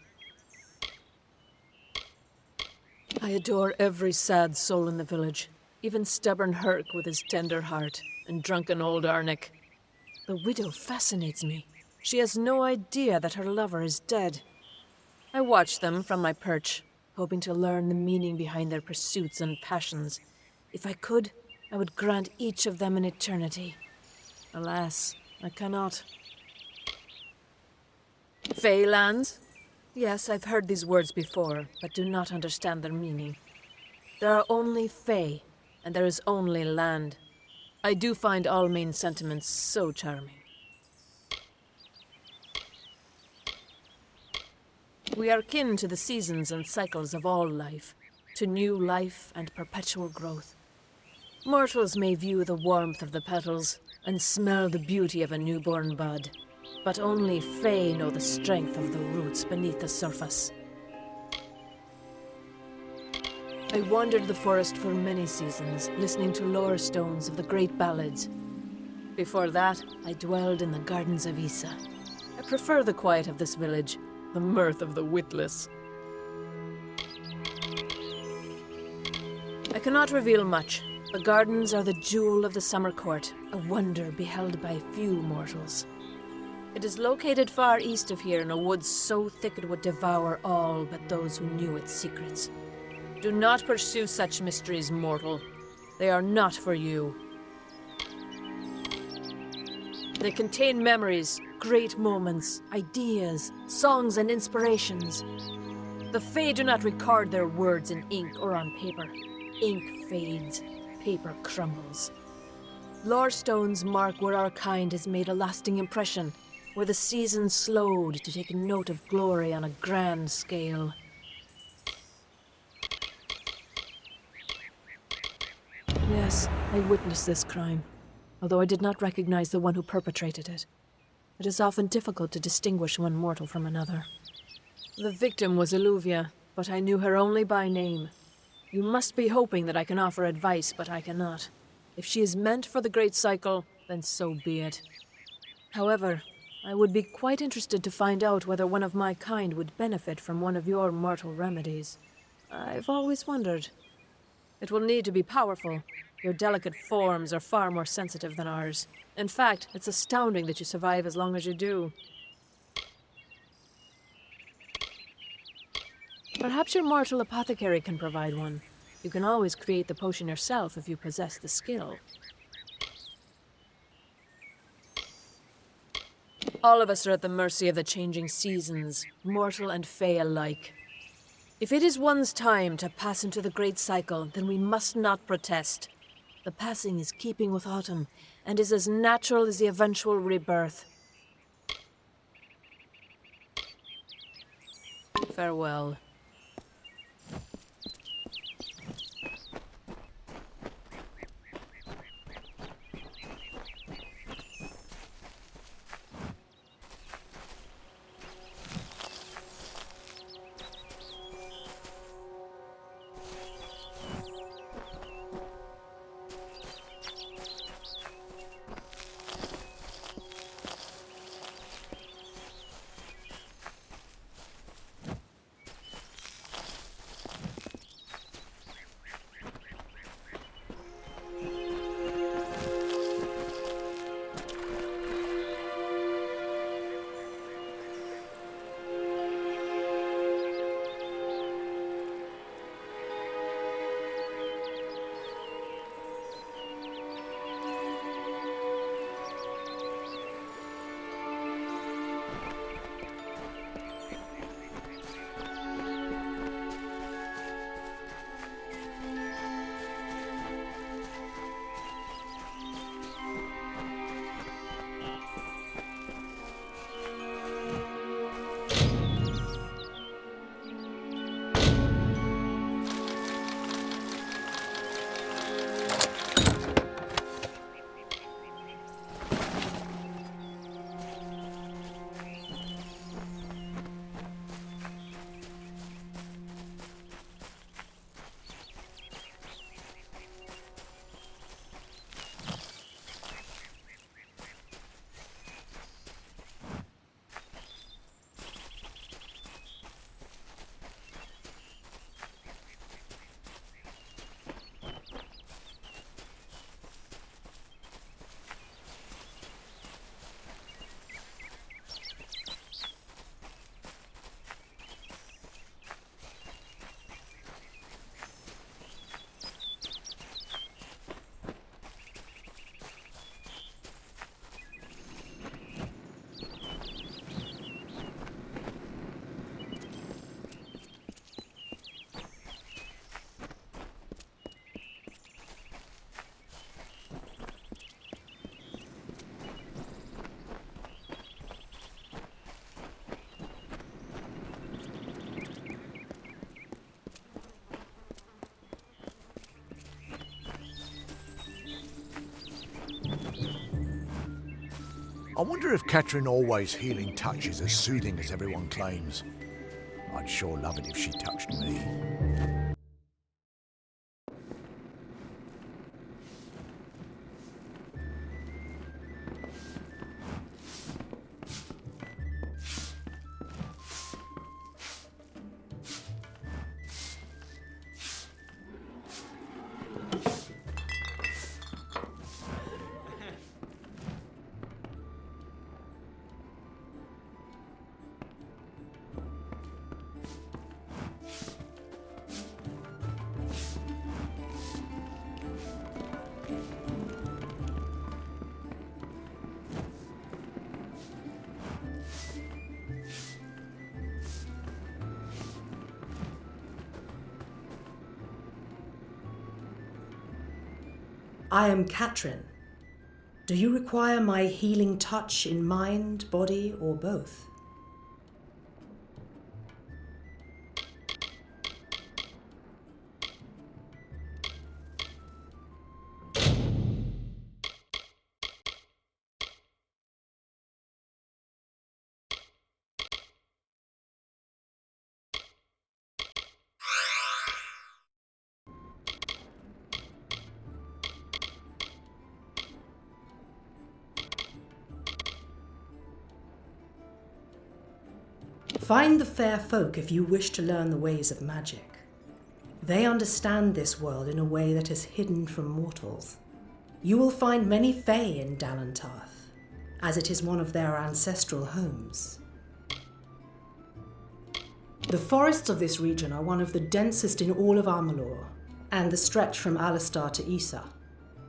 I adore every sad soul in the village, even stubborn Herc with his tender heart, and drunken old Arnik. The widow fascinates me. She has no idea that her lover is dead. I watch them from my perch, hoping to learn the meaning behind their pursuits and passions. If I could, I would grant each of them an eternity. Alas, I cannot. Feylands? Yes, I've heard these words before, but do not understand their meaning. There are only Fey, and there is only land. I do find Almain sentiments so charming. We are kin to the seasons and cycles of all life, to new life and perpetual growth. Mortals may view the warmth of the petals and smell the beauty of a newborn bud, but only Fey know the strength of the roots beneath the surface. I wandered the forest for many seasons, listening to lore stones of the great ballads. Before that, I dwelled in the gardens of Issa. I prefer the quiet of this village, the mirth of the witless. I cannot reveal much. The gardens are the jewel of the summer court, a wonder beheld by few mortals. It is located far east of here in a wood so thick it would devour all but those who knew its secrets. Do not pursue such mysteries, mortal. They are not for you. They contain memories, great moments, ideas, songs and inspirations. The Fae do not record their words in ink or on paper. Ink fades, paper crumbles. Lore stones mark where our kind has made a lasting impression, where the seasons slowed to take note of glory on a grand scale. Yes, I witnessed this crime, although I did not recognize the one who perpetrated it. It is often difficult to distinguish one mortal from another. The victim was Illuvia, but I knew her only by name. You must be hoping that I can offer advice, but I cannot. If she is meant for the Great Cycle, then so be it. However, I would be quite interested to find out whether one of my kind would benefit from one of your mortal remedies. I've always wondered. It will need to be powerful. Your delicate forms are far more sensitive than ours. In fact, it's astounding that you survive as long as you do. Perhaps your mortal apothecary can provide one. You can always create the potion yourself if you possess the skill. All of us are at the mercy of the changing seasons, mortal and fey alike. If it is one's time to pass into the Great Cycle, then we must not protest. The passing is keeping with autumn, and is as natural as the eventual rebirth. Farewell. I wonder if Catherine always' healing touch is as soothing as everyone claims. I'd sure love it if she touched me. I am Catherine. Do you require my healing touch in mind, body, or both? Find the fair folk if you wish to learn the ways of magic. They understand this world in a way that is hidden from mortals. You will find many Fae in Dalantarth, as it is one of their ancestral homes. The forests of this region are one of the densest in all of Amalur, and the stretch from Alistar to Isa.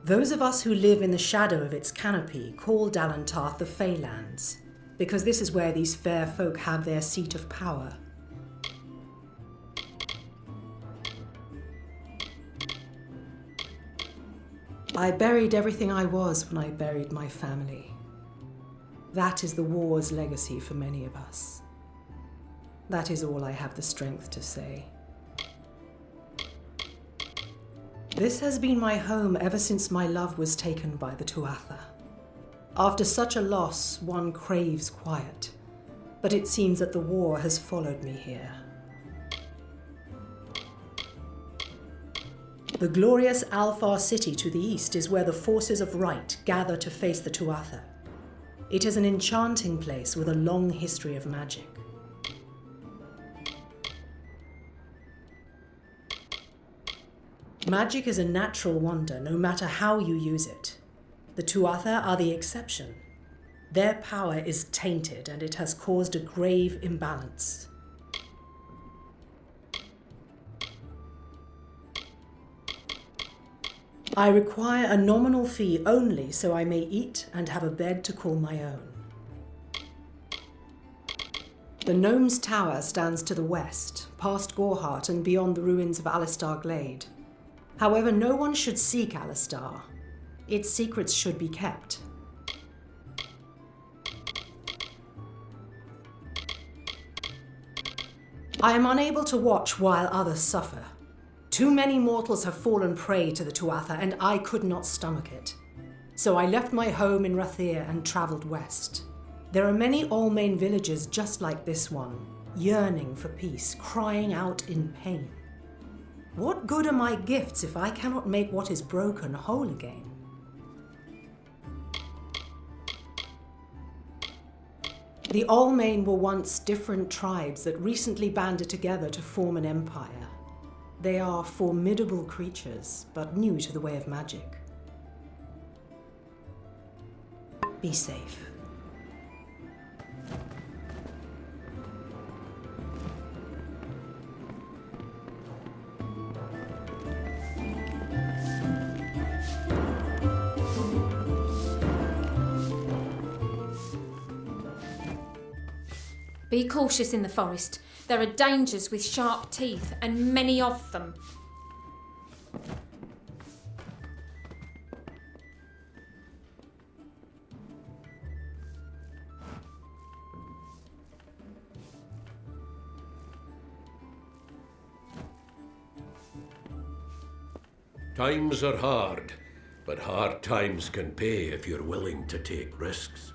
Those of us who live in the shadow of its canopy call Dalantarth the Faelands, because this is where these fair folk have their seat of power. I buried everything I was when I buried my family. That is the war's legacy for many of us. That is all I have the strength to say. This has been my home ever since my love was taken by the Tuatha. After such a loss, one craves quiet, but it seems that the war has followed me here. The glorious Alfar city to the east is where the forces of right gather to face the Tuatha. It is an enchanting place with a long history of magic. Magic is a natural wonder, no matter how you use it. The Tuatha are the exception. Their power is tainted, and it has caused a grave imbalance. I require a nominal fee only so I may eat and have a bed to call my own. The Gnome's Tower stands to the west, past Gorhart and beyond the ruins of Alistar Glade. However, no one should seek Alistar. Its secrets should be kept. I am unable to watch while others suffer. Too many mortals have fallen prey to the Tuatha, and I could not stomach it. So I left my home in Rathir and travelled west. There are many Allmain villages just like this one, yearning for peace, crying out in pain. What good are my gifts if I cannot make what is broken whole again? The Allmain were once different tribes that recently banded together to form an empire. They are formidable creatures, but new to the way of magic. Be safe. Be cautious in the forest. There are dangers with sharp teeth, and many of them. Times are hard, but hard times can pay if you're willing to take risks.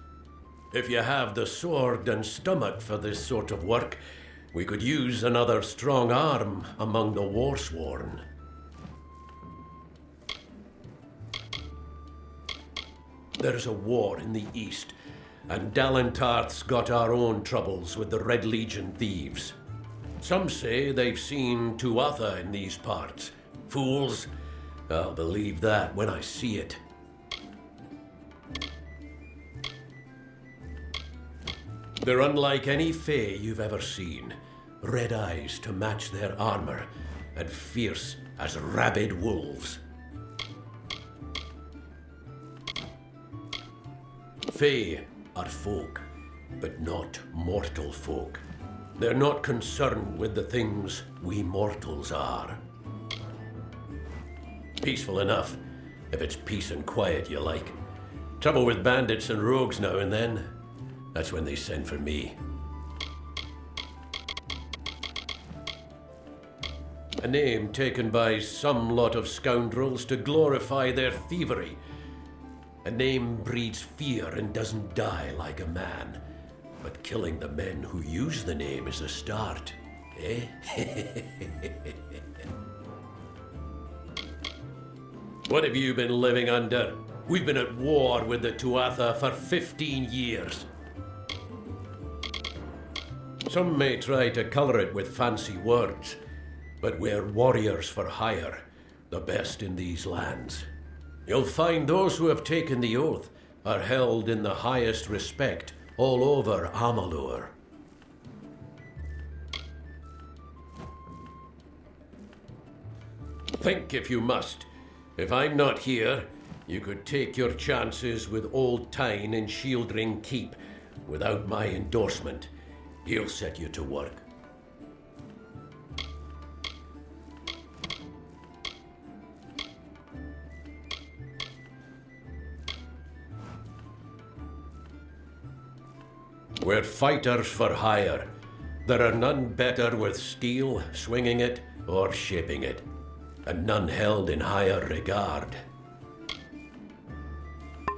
If you have the sword and stomach for this sort of work, we could use another strong arm among the warsworn. There's a war in the east, and Dalentarth's got our own troubles with the Red Legion thieves. Some say they've seen Tuatha in these parts. Fools! I'll believe that when I see it. They're unlike any Fae you've ever seen. Red eyes to match their armor, and fierce as rabid wolves. Fae are folk, but not mortal folk. They're not concerned with the things we mortals are. Peaceful enough, if it's peace and quiet you like. Trouble with bandits and rogues now and then, that's when they send for me. A name taken by some lot of scoundrels to glorify their thievery. A name breeds fear and doesn't die like a man. But killing the men who use the name is a start, eh? What have you been living under? We've been at war with the Tuatha for 15 years. Some may try to color it with fancy words, but we're warriors for hire, the best in these lands. You'll find those who have taken the oath are held in the highest respect all over Amalur. Think if you must. If I'm not here, you could take your chances with Old Tyne in Shieldring Keep without my endorsement. He'll set you to work. We're fighters for hire. There are none better with steel, swinging it, or shaping it, and none held in higher regard.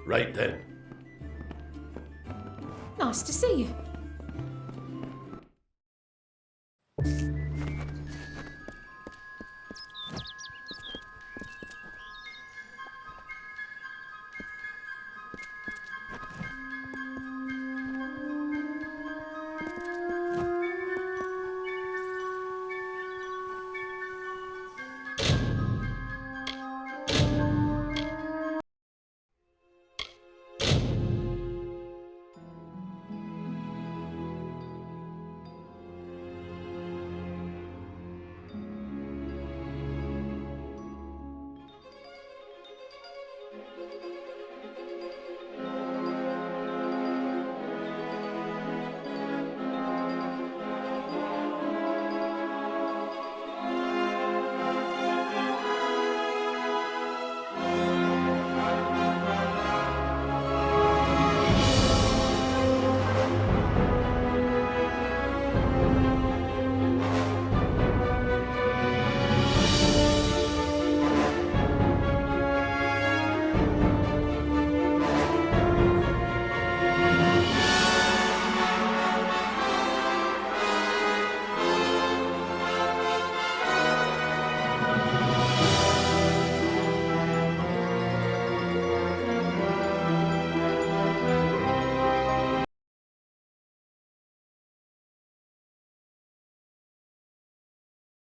Right then. Nice to see you.